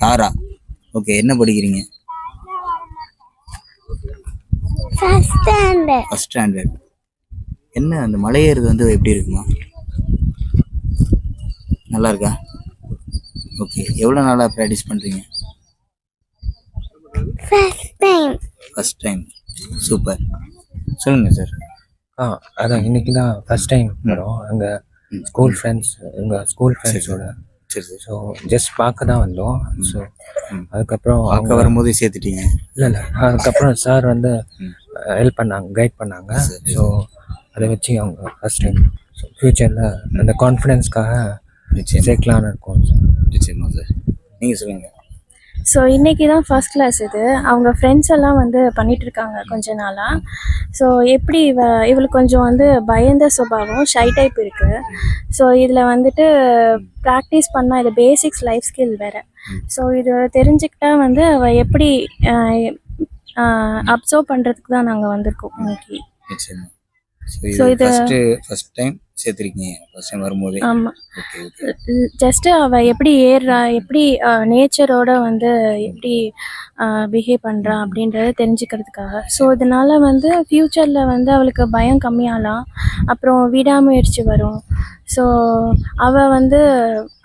தாரா. ஓகே. என்ன படிக்கிறீங்க? First standard. என்ன அந்த மலையேறது வந்து எப்படி இருக்குமா? நல்லா இருக்கா? ஓகே. எவ்வளோ நாளாக ப்ராக்டிஸ் பண்ணுறீங்க? First time. சூப்பர். சொல்லுங்கள் சார். அதான் இன்னைக்கு தான் ஃபர்ஸ்ட் டைம் வரோம். எங்கள் ஸ்கூல் ஃப்ரெண்ட்ஸ், எங்கள் ஸ்கூல் ஃப்ரெண்ட்ஸோட. சரி சார். ஸோ ஜஸ்ட் பார்க்க தான் வந்தோம். ஸோ அதுக்கப்புறம் பார்க்க வரும்போது சேர்த்துட்டீங்க? இல்லை, அதுக்கப்புறம் சார் வந்து ஹெல்ப் பண்ணாங்க, கைட் பண்ணாங்க. ஸோ அதை வச்சு அவங்க ஃபர்ஸ்ட் டைம். ஸோ ஃப்யூச்சரில் அந்த கான்ஃபிடென்ஸ்க்காக சேர்க்கலான்னு இருக்கோம் சார். நிச்சயமா சார். நீங்கள் சொல்லுங்கள். ஸோ இன்றைக்கி தான் ஃபர்ஸ்ட் கிளாஸ் இது. அவங்க ஃப்ரெண்ட்ஸ் எல்லாம் வந்து பண்ணிகிட்ருக்காங்க கொஞ்ச நாளாக. ஸோ எப்படி இவளுக்கு கொஞ்சம் வந்து பயந்த சுபாவம், ஷை டைப் இருக்குது. ஸோ இதில் வந்துட்டு ப்ராக்டிஸ் பண்ணால் இது பேசிக்ஸ் லைஃப் ஸ்கில் வேறு. ஸோ இது தெரிஞ்சுக்கிட்டா வந்து அவள் எப்படி அப்சர்வ் பண்ணுறதுக்கு தான் நாங்கள் வந்திருக்கோம் இன்னைக்கு. ஸோ இது ஃபர்ஸ்ட் டைம் சேர்த்துருக்கீங்க, ஃபர்ஸ்ட் டைம் வரும்போது. ஆமாம், ஜஸ்ட்டு அவள் எப்படி ஏறுறா, எப்படி நேச்சரோட வந்து எப்படி பிஹேவ் பண்ணுறா அப்படின்றத தெரிஞ்சுக்கிறதுக்காக. ஸோ இதனால் வந்து ஃப்யூச்சரில் வந்து அவளுக்கு பயம் கம்மியாகலாம், அப்புறம் விடாமுயற்சி வரும். ஸோ அவள் வந்து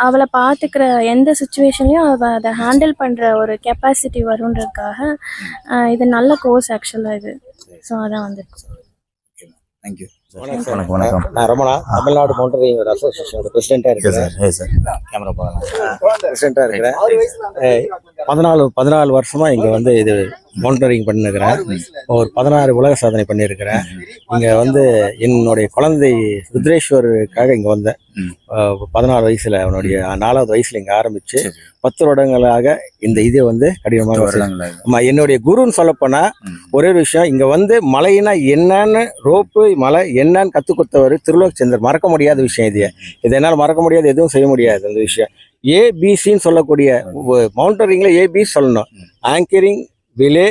அவளை பார்த்துக்கிற எந்த சுச்சுவேஷன்லையும் அவள் அதை ஹேண்டில் பண்ணுற ஒரு கெப்பாசிட்டி வருன்றதுக்காக இது நல்ல கோர்ஸ் ஆக்சுவலாக இது. ஸோ அதான் வந்துருக்கு. தேங்க்யூ. வணக்கம். நான் ரமணா, தமிழ்நாடு மவுண்டரிங் அசோசியேஷனோட பிரசிடென்ட்டாக இருக்கிறேன். கேமரா பார்க்கலாம். பிரசிடென்ட்டாக இருக்கிறேன். 14 வருஷமாக இங்கே வந்து இது மவுண்டரிங் பண்ணிருக்கிறேன். ஒரு 16 உலக சாதனை பண்ணியிருக்கிறேன். இங்கே வந்து என்னுடைய குழந்தை ருத்ரேஸ்வருக்காக இங்கே வந்தேன். 14 வயசில், அவனுடைய 4வது வயசில் இங்கே ஆரம்பித்து 10 வருடங்களாக இந்த இதை வந்து கடினமாக என்னுடைய குருன்னு சொல்லப்போனால் ஒரே விஷயம், இங்கே வந்து மலைனா என்னன்னு, ரோப்பு மலை என்னன்னு கற்றுக் கொடுத்தவர் திருலோகச்சந்தர். மறக்க முடியாத விஷயம் இது. இது என்னால் மறக்க முடியாது, எதுவும் செய்ய முடியாது அந்த விஷயம். ஏபிசின்னு சொல்லக்கூடிய மவுண்டரிங்கில் ஏபி சொல்லணும். ஆங்கரிங், விலே,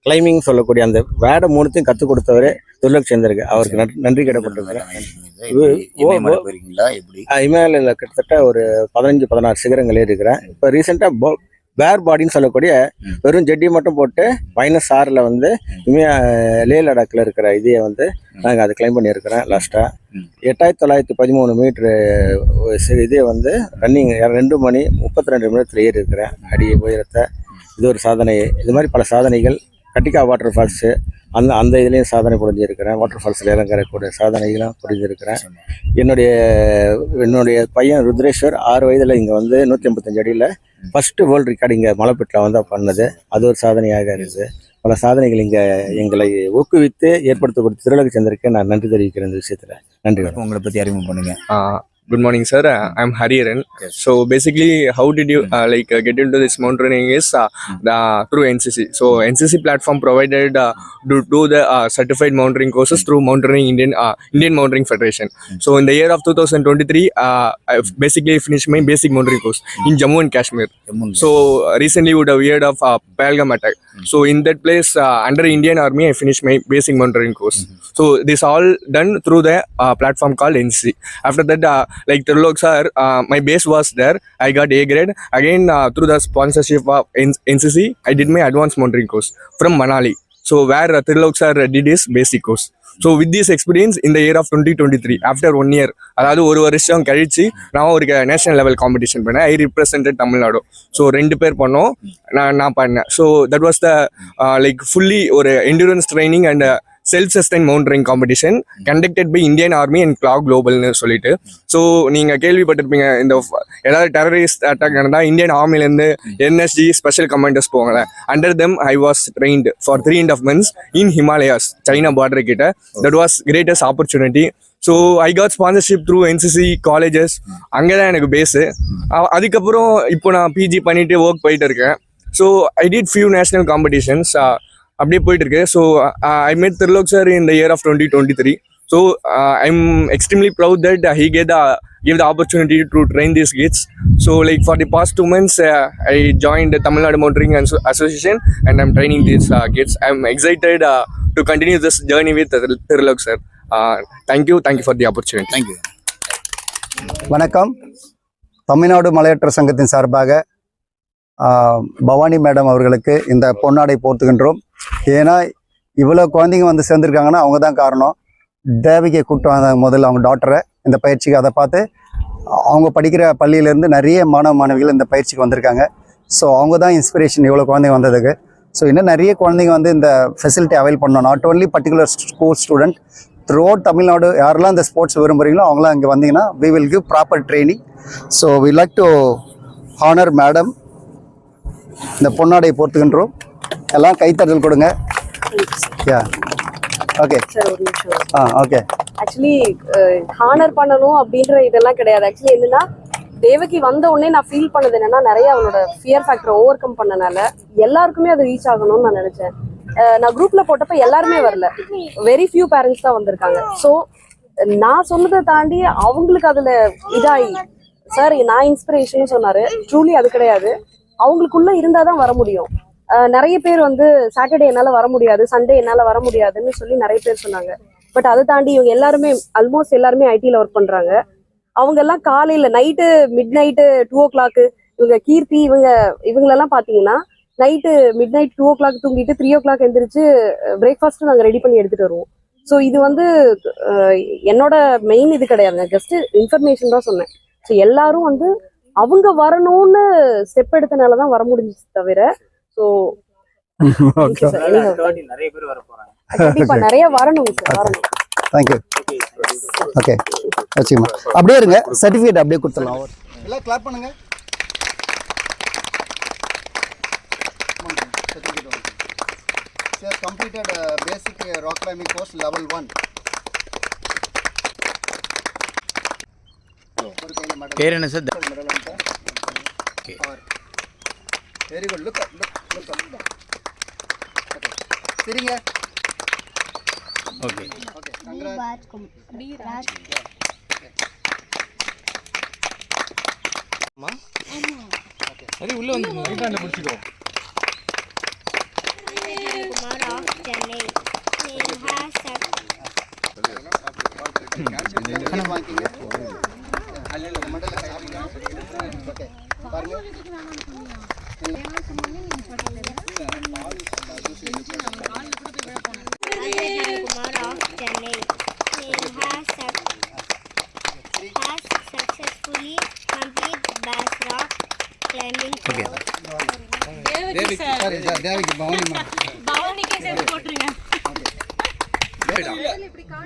கிளைம்பிங் சொல்லக்கூடிய அந்த வேடை 3த்தையும் கற்றுக் கொடுத்தவர் திருலோகச்சந்தருக்கு. அவருக்கு நன்றி கிடப்பட்டிருக்கிறேன். இமயமலையில் கிட்டத்தட்ட ஒரு 15-16 சிகரங்கள் இருக்கிறேன். இப்போ ரீசெண்டாக பேர் பாடின்னு சொல்லக்கூடிய வெறும் ஜெட்டி மட்டும் போட்டு -6 வந்து லே லடாக்கில் இருக்கிற இதையை வந்து நாங்கள் அதை கிளைம் பண்ணியிருக்கிறேன். லாஸ்ட்டாக 8913 மீட்ரு இதே வந்து ரன்னிங் 2 மணி 32 நிமிடத்தில் ஏறி இருக்கிறேன் அடி உயரத்தை. இது ஒரு சாதனை. இது மாதிரி பல சாதனைகள். கட்டிக்கா வாட்டர் ஃபால்ஸு அந்த இதுலேயும் சாதனை புரிஞ்சிருக்கிறேன். வாட்டர் ஃபால்ஸில் இறங்கக்கூடிய சாதனைகளும் புரிஞ்சிருக்கிறேன். என்னுடைய பையன் ருத்ரேஸ்வர் 6 வயதில் இங்கே வந்து 185 அடியில் ஃபஸ்ட்டு வேர்ல்டு ரெக்கார்டு இங்கே மலைப்பீட்டில் வந்து பண்ணது. அது ஒரு சாதனையாக இருக்குது. பல சாதனைகள் இங்கே எங்களை ஊக்குவித்து ஏற்படுத்த கொடுத்த திருலோகச்சந்தருக்கு நான் நன்றி தெரிவிக்கிறேன். இந்த விஷயத்தில் நன்றி. உங்களை பற்றி அறிமுகம் பண்ணுங்க. Good morning, sir. I'm Hariharan. Yes. So basically, how did you get into this mountaineering is through NCC. So NCC platform provided to do the certified mountaineering courses through Mountaineering Indian Mountaineering Federation. So in the year of 2023, I basically finished my basic mountaineering course in Jammu and Kashmir. So recently you would have heard of Pahalgam attack. So in that place, under Indian Army, I finished my basic mountaineering course. So this all done through the platform called NCC. After that, like Trilok sir, my base was there. I got A grade. Again, through the sponsorship of NCC, I did my advanced mountaineering course from Manali. So where Trilok sir did his basic course. So with this experience in the year of 2023, after 1 year, அதாவது ஒரு வருஷம் கழிச்சு நான் ஒரு national level competition பண்ணேன். ஐ represented Tamil Nadu. So 2 பேர் பண்ணோம், நான் பண்ணேன். So that was the like fully ஒரு endurance training and self-sustained mountaineering competition conducted by Indian Army and Cloud Globalனு சொல்லிட்டு. ஸோ நீங்கள் கேள்விப்பட்டிருப்பீங்க, இந்த ஏதாவது டெரரிஸ்ட் அட்டாக் நடந்தால் இந்தியன் ஆர்மிலேருந்து NSG ஸ்பெஷல் கமாண்டர்ஸ் போவாங்க. Under them I was trained for 3.5 months in Himalayas, China border கிட்ட. That was greatest opportunity. So I got sponsorship through NCC colleges. அங்கே தான் எனக்கு பேஸு. அதுக்கப்புறம் இப்போ நான் பிஜி பண்ணிட்டு ஒர்க் போயிட்டு இருக்கேன். So I did few national competitions. அப்படியே போயிட்டு இருக்கு. So I met Trilok sir in the year of 2023. So I'm extremely proud that he gave the opportunity to train these kids. So like for the past 2 months, I joined the Tamil Nadu Mountaineering Association and I'm training these kids. I'm excited to continue this journey with Trilok sir. Thank you for the opportunity. Thank you. வணக்கம். தமிழ்நாடு மலையேற்ற சங்கத்தின் சார்பாக Bhavani madam அவர்களுக்கு இந்த பொன்னாடை போர்த்துகின்றோம். ஏன்னா இவ்வளோ குழந்தைங்க வந்து சேர்ந்துருக்காங்கன்னா அவங்க தான் காரணம். தேவிகை கூப்பிட்டு வந்தாங்க முதல்ல அவங்க டாக்டரை இந்த பயிற்சிக்கு. அதை பார்த்து அவங்க படிக்கிற பள்ளியிலேருந்து நிறைய மாணவிகள் இந்த பயிற்சிக்கு வந்திருக்காங்க. ஸோ அவங்க தான் இன்ஸ்பிரேஷன் இவ்வளோ குழந்தைங்க வந்ததுக்கு. ஸோ இன்னும் நிறைய குழந்தைங்க வந்து இந்த ஃபெசிலிட்டி அவைல் பண்ணணும். Not only particular school student, through out Tamil Nadu யாரெல்லாம் இந்த ஸ்போர்ட்ஸ் விரும்புகிறீங்களோ அவங்களாம் இங்கே வந்தீங்கன்னா we will give proper training. So we like to honor madam. இந்த பொன்னாடை போர்த்துகின்றோம். எல்லாம் கைத்தட்டல் கொடுங்க. யா ஓகே சார் ஒரு நிமிஷம். ஓகே. ஆக்சுவலி ஹானர் பண்ணணும் அப்படின்ற இதெல்லாம் கிடையாது. ஆக்சுவலி என்னன்னா தேவகி வந்த உடனே நான் ஃபீல் பண்ணது என்னன்னா நிறைய அவளோட ஃபியர் ஃபேக்டரை ஓவர் கம் பண்ணனால எல்லாருக்குமே அது ரீச் ஆகணும்னு நான் நினைச்சேன். நான் குரூப்ல போட்டப்ப எல்லாருமே வரல, வெரி ஃபியூ பேரண்ட்ஸ் தான் வந்திருக்காங்க. ஸோ நான் சொன்னதை தாண்டி அவங்களுக்கு அதுல இதாகி சார் நான் இன்ஸ்பிரேஷன் சொன்னாரு. ட்ரூலி அது கிடையாது, அவங்களுக்குள்ள இருந்தாதான் வர முடியும். நிறைய பேர் வந்து சாட்டர்டே என்னால வர முடியாது, சண்டே என்னால வர முடியாதுன்னு சொல்லி நிறைய பேர் சொன்னாங்க. பட் அதை தாண்டி இவங்க எல்லாருமே ஆல்மோஸ்ட் எல்லாருமே ஐடில ஒர்க் பண்றாங்க. அவங்க எல்லாம் காலையில நைட்டு மிட் நைட்டு 2 o'clock, இவங்க கீர்த்தி இவங்களெல்லாம் பாத்தீங்கன்னா நைட்டு மிட் நைட் 2 o'clock தூங்கிட்டு 3 o'clock எந்திரிச்சு பிரேக்ஃபாஸ்ட் நாங்க ரெடி பண்ணி எடுத்துட்டு வருவோம். ஸோ இது வந்து என்னோட மெயின் இது கிடையாதுங்க, ஜஸ்ட் இன்ஃபர்மேஷன் தான் சொன்னேன். ஸோ எல்லாரும் வந்து அவங்க வரணும்னு ஸ்டெப் எடுத்தனாலதான் வர முடிஞ்சிச்சு தவிர. ஸோ நிறைய பேர் வர போறாங்க, கண்டிப்பா நிறைய வரணும் சார், வரணும். தேங்க்யூ. ஓகே வச்சுக்கமா, அப்படியே இருங்க, சர்டிஃபிகேட் அப்படியே கொடுத்துடலாம். எல்லாம் கிளாப் பண்ணுங்க. சார் கம்ப்ளீட்டட் பேசிக் ராக் கிளைம்பிங் கோர்ஸ் லெவல் 1. பேர் என்ன சார்? Very good. லுக் சரிங்க. Okay okay congrats. அது உள்ள வந்து ரைட்டாண்ட பிடிச்சிக்கோ.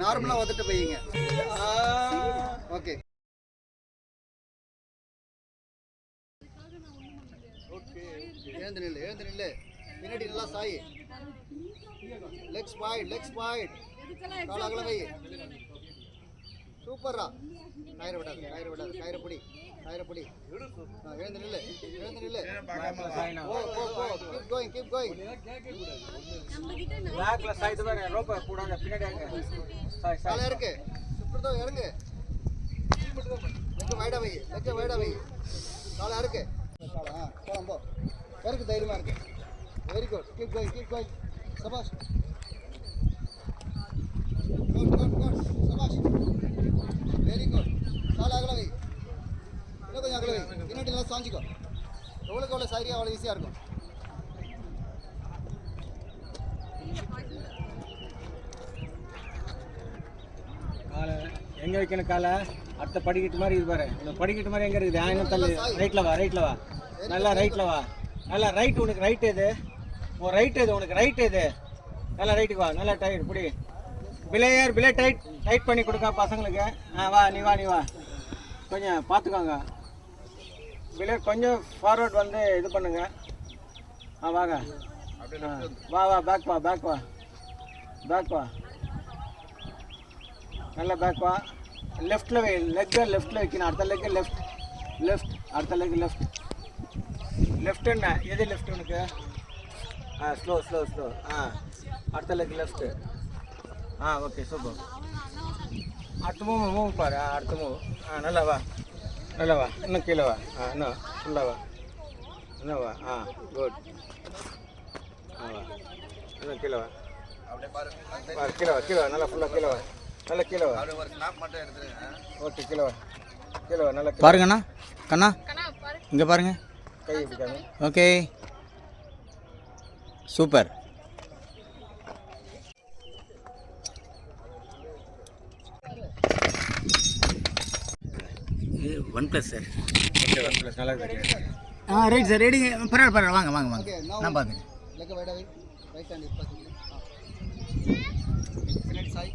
நார்மலா வந்துட்டு போயிங்க. ஓகே எழுந்து நில்லு. பின்னாடி நல்லா சாய். லெக்ஸ் வைட் கால் அகல வை. சூப்பரா. கயிறு விடாது, கயிறு பிடி. எழுந்து நில்லு. Keep going. பேக்ல சைடு வர ரோப் போடாத, பின்னாடி அங்க சாய் இருக்கு. சுப்ரதோ இறங்கு. லெக்க வைடா வை. கால இருக்கு. போலாம் போ. இருக்கு, தைரியமா இருக்கு. Very good. Keep going. சபாஷ். குட். சபாஷ். Very good. கால அகல வை. இன்னும் கொஞ்சம் அகல வை. பின்னாடி நல்லா சாஞ்சிக்கோ. எவ்வளோ சாரியா அவ்வளோ ஈஸியாக இருக்கும். காலை எங்கே வைக்கணும்? காலை அடுத்த படிக்கட்டு மாதிரி இது பாரு. இந்த படிக்கட்டு மாதிரி எங்கே இருக்குது? ஆயிரம் தள்ளு. ரைட்டில் வா. நல்லா ரைட்டில் வா. நல்லா ரைட். உனக்கு ரைட் எது? உன் ரைட் எது? உனக்கு ரைட் எது? நல்லா ரைட்டுக்கு வா. நல்லா டைட் பிடி. பிளே டைட் பண்ணி கொடுக்க பசங்களுக்கு. வா நீ வா. கொஞ்சம் பார்த்துக்கோங்க. பிளே கொஞ்சம் ஃபார்வர்ட் வந்து இது பண்ணுங்க. வாங்க. வா பேக் வா. நல்லா பேக் வா. லெஃப்ட்டில் வை. லெஃப்ட்டில் வைக்கணும். அடுத்த லெக்கு லெஃப்ட். அடுத்த லெக்கு லெஃப்ட் என்ன? எது லெஃப்ட் உனக்கு? ஸ்லோ. அடுத்த லெக்கு லெஃப்ட்டு. Okay super. அடுத்த மூவ் பாரு. அடுத்த மூவ். நல்லா வா. இன்னும் கீழே வா. இன்னும் ஃபுல்லாக வா. இன்னும் வா. குட். வா. இன்னும் கீழே வா. கீழே வா. நல்லா ஃபுல்லாக கீழே வா. நல்லா கீழே வா. ஓகே கீழே வா. நல்லா பாருங்கண்ணா. கண்ணா இங்கே பாருங்க. கை இப்படிக்காங்க. Okay super. இது 1+ சார். ஓகே 1+ நல்லா இருக்கு. Right sir. ரெடி. பரவாயில்ல. வாங்க நான் பார்த்துக்கிறேன். லெக்க வைடா வை. ரைட் ஹேண்ட் பார்த்துங்க. பின்னாடி Sai.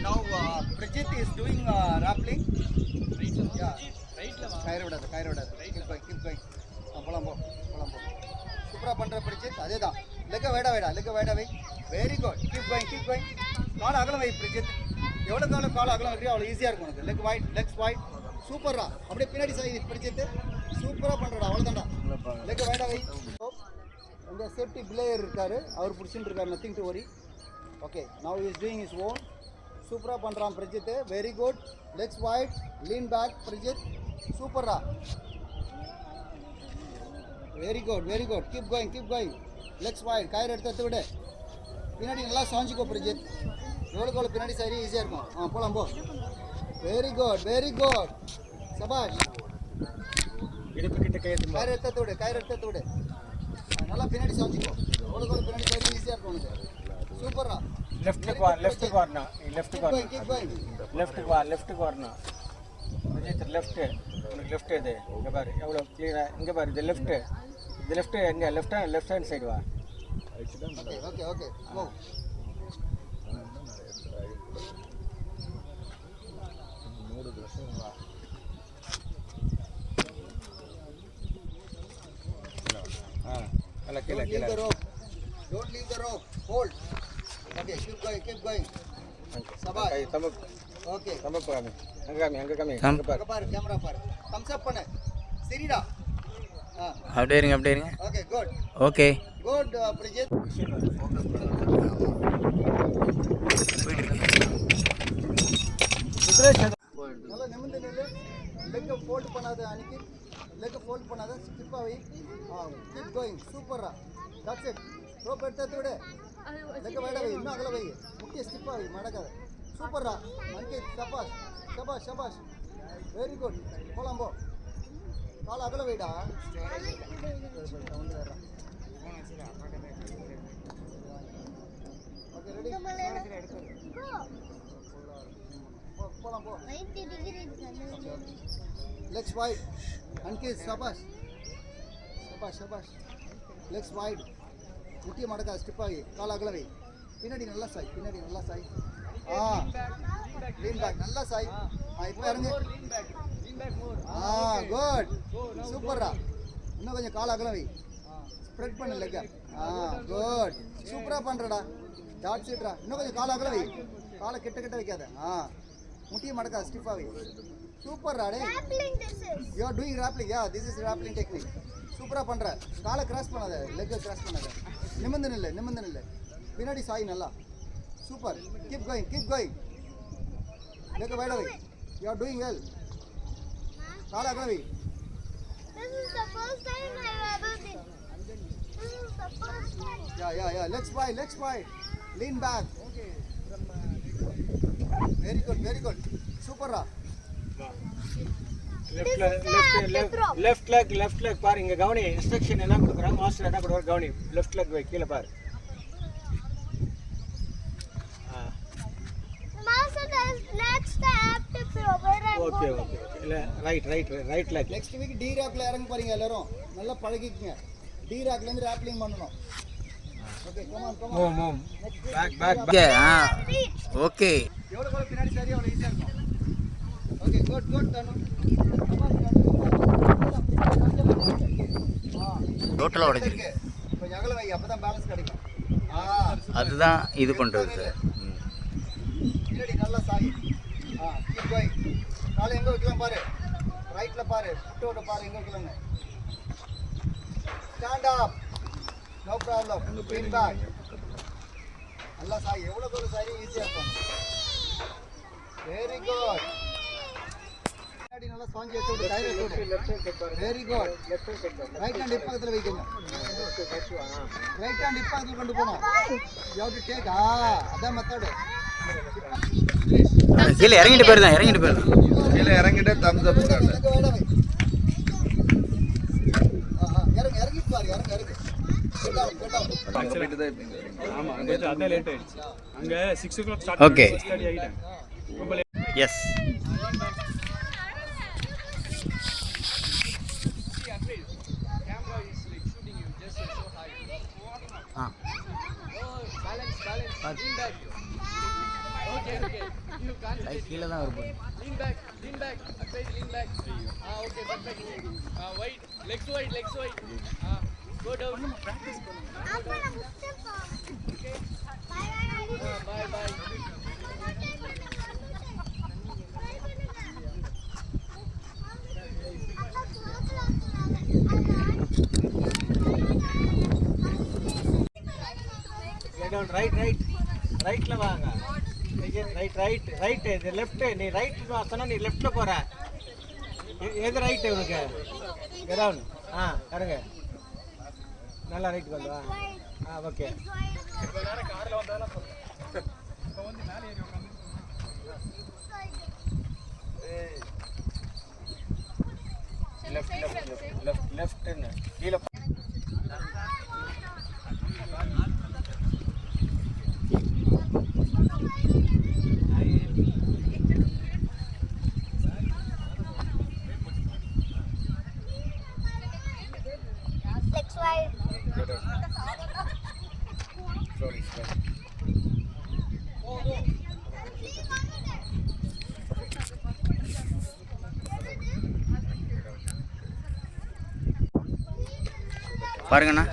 Now Prijit is doing rappelling. கயிறு விடாது. Keep going. போலாம் போ. சூப்பரா பண்ற Prijit. அதேதான். லெக்க வைடா வை. Very good. Keep going. கால் அகலம் வை Prijit. எவ்வளோ கால் அகலம் வைக்கிறியோ அவ்வளோ ஈஸியாக இருக்கும் உனக்கு. Legs wide. சூப்பரா. அப்படியே பின்னாடி சாய் பிரிச்சிட்டு சூப்பரா பண்றடா. அவ்வளவுதான்டா. லெக் வைடா வை. இந்த சேஃப்டி பிளேயர் இருக்காரு, அவர் புடிச்சிட்டு இருக்காரு. Nothing to worry. Okay, now he is doing his own. சூப்பரா பண்றான் Prijit. Very good. Legs wide, lean back Prijit. சூப்பரா. Very good, very good. Keep going, keep going. Legs wide, கயிறு எடுத்து விடு. பின்னாடி நல்லா சாஞ்சிக்கோ பிரஜித். எவ்வளோக்கு பின்னாடி சரி ஈஸியாக இருக்கும். போகலாம் போ. Very good, very good. சபாஷ். கயிறு எடுத்து விடு, கயிறு எடுத்து விடு. நல்லா பின்னாடி சாஞ்சிக்கோ. எவ்வளோக்கு பின்னாடி சரி ஈஸியாக இருக்கும் உனக்கு. சூப்பரா. Left corner left corner keep going. Left corner Vijith left உனக்கு லெஃப்ட் இது இங்கே பாரு எவ்வளோ கிளியராக இங்கே பாரு இது லெஃப்ட் எங்கே லெஃப்ட் ஹேண்ட் சைடு வா. Okay okay okay move. Don't leave the rope. Don't leave the rope. Hold. Okay, keep going, keep going. Sabash. Okay. Thumb. அங்க பாரு, கேமரா பாரு. thumbs up பண்ணு. சரிடா. அப்படியே இருங்க. Okay, good. Okay. Good, Prijit. நல்லா நிமிர்ந்து நில்லு. லெக் ஃபோல்ட் பண்ணாத அன்னைக்கு. லெக் ஃபோல்ட் பண்ணாத ஸ்கிப் ஆகி. Keep going. சூப்பரா. That's it. ரோப் எடுத்து விடு. லெக் வைட வை. இன்னும் அகல வை. முக்கிய ஸ்கிப் ஆகி மடக்காத. சூப்பரா. அன்கித் சபாஷ். சபாஷ் சபாஷ். Very good. போலாம் போ. கால் அகல வைடா. Okay ready. போலாம் போ. 90 டிகிரி லெக்ஸ் வைட். அன்கித் சபாஷ். சபாஷ். Legs wide. முக்கிய மடக்கா ஸ்டிப் ஆகி கால் அகல வை. பின்னாடி நல்லா சாய். லீன் பேக் நல்லா சாய். இப்போ இறங்கு. குட். சூப்பரா. இன்னும் கொஞ்சம் கால் அகல வை. ஸ்ப்ரெட் பண்ணு லெக்க. குட். சூப்பரா பண்றடா. டாட் சீட்ரா. இன்னும் கொஞ்சம் கால் அகல வை. காலை கிட்ட வைக்காத. முட்டியை மடக்கா ஸ்டிப் ஆகி. சூப்பர்ரா டே. You are doing rappelling. This is rappelling technique. சூப்பரா பண்ற. காலை கிராஸ் பண்ணாத. லெக் கிராஸ் பண்ணாத. நிமிர்ந்து நில்லு. பின்னாடி சாய் நல்லா. சூப்பர். Keep going. லெக் வைட வை. You are doing well. காலை அகல வை. This is the first time I've ever been. This is the first time. Yeah. Legs wide. Lean back. Okay. Very good. Super. Left leg பாரு இங்க கவனி. Instruction என்ன கொடுக்குறாங்க மாஸ்டர் என்ன கொடுக்குறாங்க கவனி. லெஃப்ட் லெக் வை கீழே பாரு. Master says next step to provide. Okay இல்ல ரைட் லெக். நெக்ஸ்ட் வீக் டி ராக்ல இறங்க பாருங்க எல்லாரும். நல்லா பழகிக்கங்க. டி ராக்ல இருந்து ராப்லிங் பண்ணனும். Okay come on. Move back. Okay. எவ்வளவு பின்னாடி சரியா அவ்வளவு ஈஸியா இருக்கும். ஓகே குட் தனு. டோட்டலா உடைஞ்சிருக்கு. கொஞ்சம் அகல வை. அப்பதான் பேலன்ஸ் கிடைக்கும். அதுதான் இது பண்றது சார். பின்னாடி நல்லா சாய். Keep going. காலை எங்க வைக்கலாம் பாரு. ரைட்ல பாரு. ஃபுட்டோட பாரு எங்க வைக்கலாம்னு. Stand up. No problem. Lean back. நல்லா சாய். எவ்வளவு சாய் ஈஸியா இருக்கும். Very good. பின்னாடி நல்லா சாஞ்சி எடுத்து direct. Very good. Right hand இப்பக்கத்துல வைக்கணும். ரைட் ஹேண்ட் இப்பக்கத்துல கொண்டு போணும். You have to take. அதான் மெத்தட். கீழே இறங்கிட்டு போயிருந்தேன். கீழே இறங்கிட்டு தம்ஸ் அப் காட்டு. இறங்கி பாரு. இறங்கு. ஆமா கொஞ்சம் அதே லேட் ஆயிடுச்சு. அங்க 6 o'clock ஸ்டார்ட் ஓகே. 6:30 ஆயிட்டேன். எஸ். கீழே தான் இருக்கும். Lean back. Advise lean back. Okay, perfect. Wide. Legs wide. Go down. Practice பண்ணுங்க. Okay. Bye. ரைட்ல வாங்க. ரைட் இது லெஃப்ட். நீ ரைட் சொன்னா நீ லெஃப்ட்ல போற. எது ரைட் உனக்கு? கிரவுண்ட். இறங்க. நல்லா ரைட் வந்து வா. ஓகே. கார்ல வந்தாலும் இப்போ வந்து மேலே ஏறி உட்காந்து லெஃப்ட் கீழே Legs wide. பாருங்கண்ணா.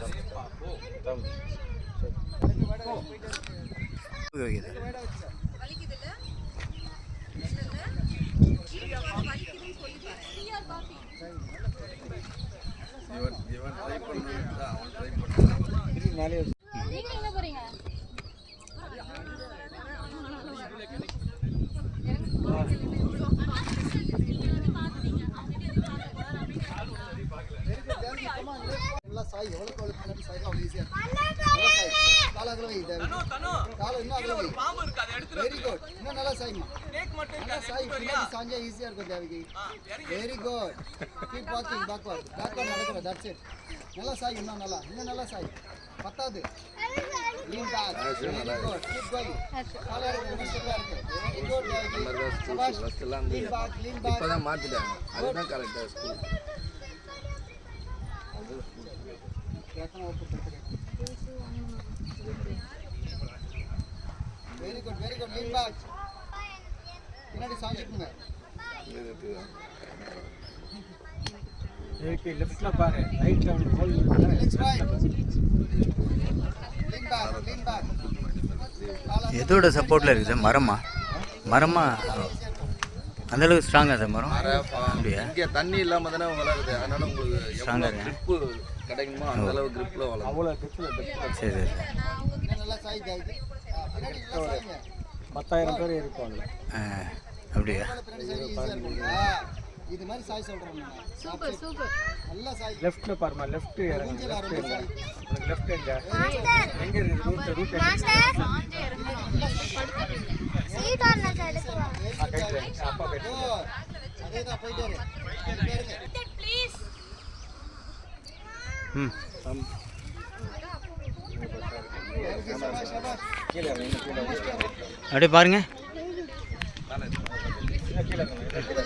நீங்க எங்க போறீங்க? நல்லா சாய் எவ்வளவுக்கு எவ்வளவு பின்னாடி சாய் அவ்வளவு ஈஸியா கால அகல வை கால இன்னும் அகல வை. Very good. இன்னும் நல்லா சாய்மா. நல்லா சாய் பின்னாடி சாஞ்சா ஈஸியா இருக்கும் தேவிக்கு. Very good. Keep walking backward நடக்குற. That's it. நல்லா சாய். இன்னும் நல்லா சாய். பத்தாது. Lean back. Very good. Keep going. கால இருக்கு ஸ்டெப்பா இருக்கு. வெரி குட் தேவிக்கு. சபாஷ். Lean back. இப்பதான் மாத்திட்டாங்க. அதுதான் கரெக்டா school. Very good lean back. பின்னாடி சாஞ்சிக்குங்க. லெஃப்ட்ல பாரு. ரைட்ல hold let's right. Lean back. எதோட சப்போர்ட்ல இருக்குது சார்? மரமா அந்த அளவுக்கு ஸ்ட்ராங்கா சார் மரம்? அப்படியா? இங்க தண்ணி இல்லாம தானே வளருது. அதனால உங்களுக்கு ஸ்ட்ராங்கா grip கிடைக்குமோ அந்த அளவு gripல வளரும். அவ்வளவு டெப்த்ல. சரி. நல்லா சாய் தேவிக்கு. பின்னாடி நல்லா சாய்ங்க. 10,000 பேர் இருப்பாங்க. அப்படியா? பின்னாடி சாய் ஈஸியா இருக்கும். இது மாதிரி சாய் சொல்றேன் நான். சூப்பர். நல்லா சாய். லெஃப்ட்ல பாருமா. லெஃப்ட் இறங்க. லெஃப்ட் எங்க இருக்கு? Route Seat on the side. அப்பா போயிட்டு. அதேதான் போயிட்டே இரு. Please. சபாஷ். கீழே அப்படியே பாருங்க.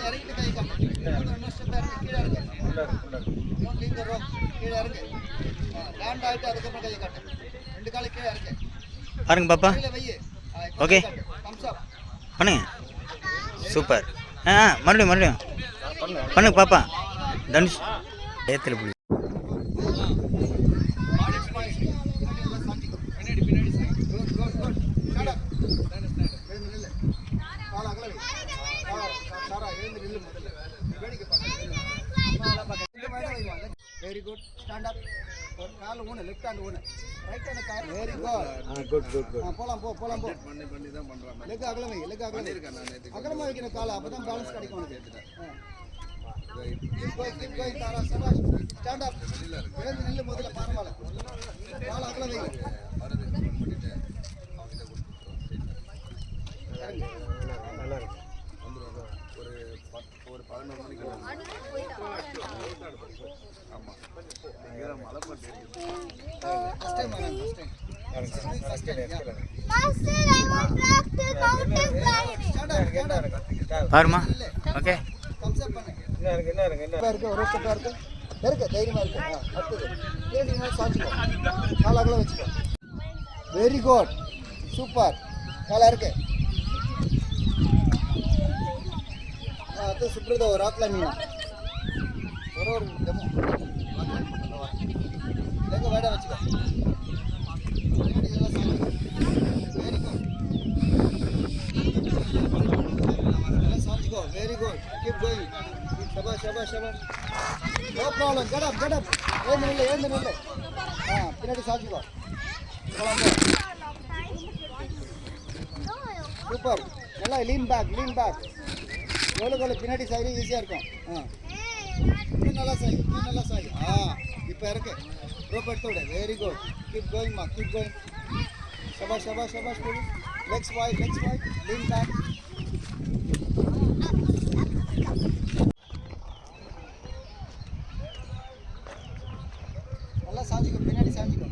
இறங்கிட்டு கை காட்டு. இன்னும் ஸ்டெப் இறங்கு. கீழே இறங்கு. Don't leave the rope. கீழே இறங்கு. லேண்ட் ஆயிட்டு அதுக்கப்புறம் கை காட்டு. ரெண்டு காலை கீழே இறங்கு. பாருங்க பாப்பா. கீழே வை. ஓகே. thumbs up. பண்ணுங்க. சூப்பர். மறுபடியும் பண்ணுங்க பாப்பா. தனுஷ் ஏத்துல புடி. Very good. Stand up. ஒரு கால் ஊனு. லெஃப்ட் ஹேண்ட் ஊனு. ரைட் ஹேண்ட் கால். Very good. போலாம் போ. பண்ணி தான் பண்றாங்க. லெக் அகலமை. அகலமா வைக்கிற கால். அப்பதான் பேலன்ஸ் கிடைக்கும் உனக்கு. Keep going Tara. சபாஷ். Stand up. எழுந்து நில்லு. முதல்ல பரவாயில்ல. கால் அகல வை. நல்லா இருக்கு. ஒரு 11 மணிக்கு ஆமா. இங்க மலை பட்டு first time first time. Master, I want to mountain climbing. Stand up. பாருமா. ஓகே. thumbs up பண்ணு. என்ன இருக்கு? ஒரு ஸ்டெப்பா இருக்கு. தைரியமா இருக்கு. அடுத்தது கேடி மேல சாஞ்சிக்கோ. கால் அகல வச்சுக்கோ. Very good. சூப்பர். கால் இருக்கு. அது சுப்ரதோ ராக்ல மீனா. ஒரு டெமோ. லெங்க வேட வச்சுக்கோ. Very good. சாஞ்சிக்கோ. Very good. Keep going. சபாஷ். No problem. Get up. ஏந்து நில்லு. பின்னாடி சாஞ்சிக்கோ. போலாம் போ. சூப்பர். நல்லா லீன் பேக். எவ்வளோ பின்னாடி சாய் ஈஸியாக இருக்கும். இன்னும் நல்லா சாய். இப்போ இருக்கு. ரோப் எடுத்து விடு. Very good. கீப் கோயிங்மா, கீப் கோயிங். சபாஷ் போடு. Legs wide. Lean back. நல்லா சாஞ்சிக்கோ, பின்னாடி சாஞ்சிக்கோ.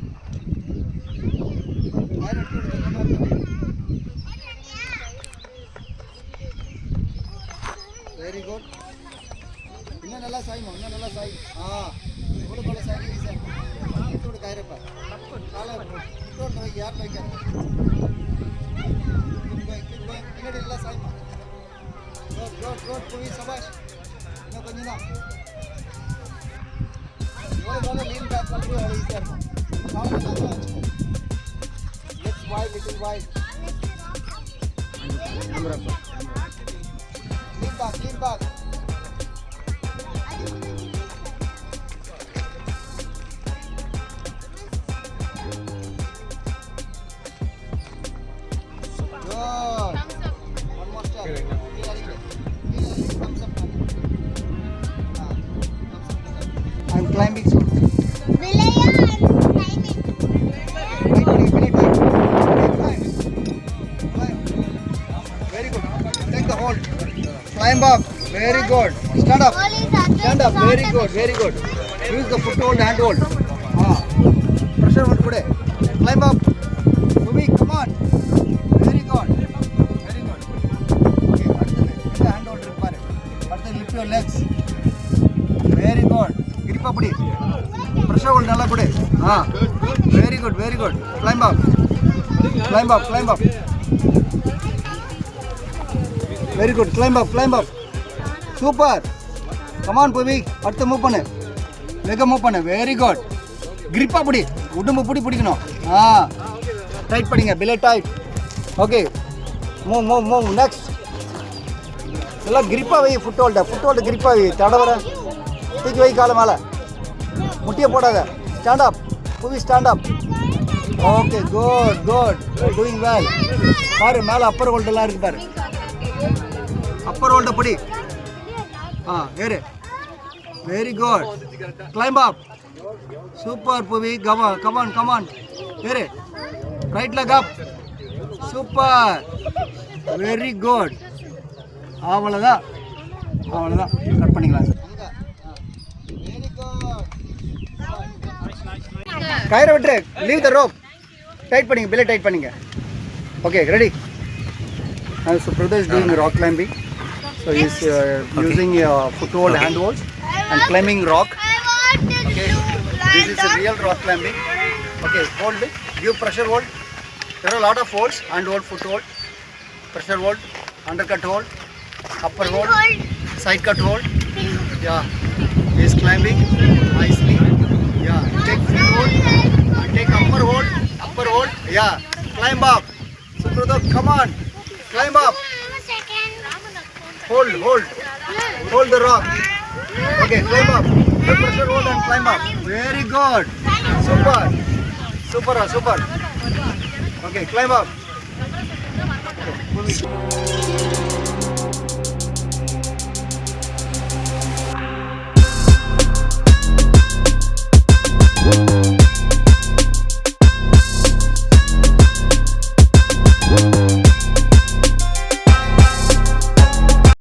Very good. இன்னும் நல்லா சாய்மா, எவ்வளோ போல சாய் ஈஸியாக விட்டு கயிறப்ப காலை விட்டு வைக்க, யார் வைக்க. பின்னாடி நல்லா சாய்மா. ரோட் போய் சபாஷ். இன்னும் கொஞ்சம் தான். எவ்வளோ லீன் பேக் பண்ணுறது அவ்வளோ ஈஸியாக இருக்கும். காலை நல்லா வச்சுக்கோ. Legs wide, little wide. Lean back. Good. One more step. Thumbs up. I'm climbing. Vilaya, I'm climbing. Very good. Take the hold. Climb up. Very good. Stand up. Very good. Use the foothold, hand hold. Pressure one today. Climb up. Bhumi, come on. Very good. Okay, அடுத்து hand hold இருப்பாரு. அடுத்து lift your legs. Very good. grip pudi. Pressure hold நல்லா கொடு. Very good. Climb up. Very good. Climb up. Super. Come on, Bhuvi. அடுத்து move பண்ணு. leg move பண்ணு. Very good. grip pudi. உடம்பு பிடிக்கணும். டைட் பண்ணிங்க. belly tight. Okay. Move. Next. எல்லாம் grip வை foot hold grip வை. தடவற. தூக்கி வை கால மேல. முட்டிய போடாத. Stand up. Bhuvi, stand up. Okay, good. You're doing well. பாரு மேல அப்பர் ஹோல்ட் எல்லாம் இருக்கு பாரு. அப்பர் ஹோல்ட் படி. ஏறு. Very good. Climb up. Super, Bhuvi. Come on. ஏறு. Right leg up. Super. Very good. அவ்வளவுதான். கட் பண்ணிக்கலாம். Very good. கயிறை விட்டு. Leave the rope. Tight பண்ணிங்க. belly tight பண்ணிங்க. Okay, ready? So brother is doing rock climbing. So he's using foothold, hand holds and climbing rock. Okay, this is a real rock climbing. Okay, hold it. Give pressure hold. There are a lot of holds. Hand hold, foot hold, pressure hold, undercut hold, upper hold, side cut hold. Yeah, he's climbing nicely. Yeah, take foot hold and take upper hold. Yeah, climb up. So brother, come on, climb up. Hold the rock. Okay, climb up. The pressure hold and climb up. Very good. Super. Okay, climb up. Okay.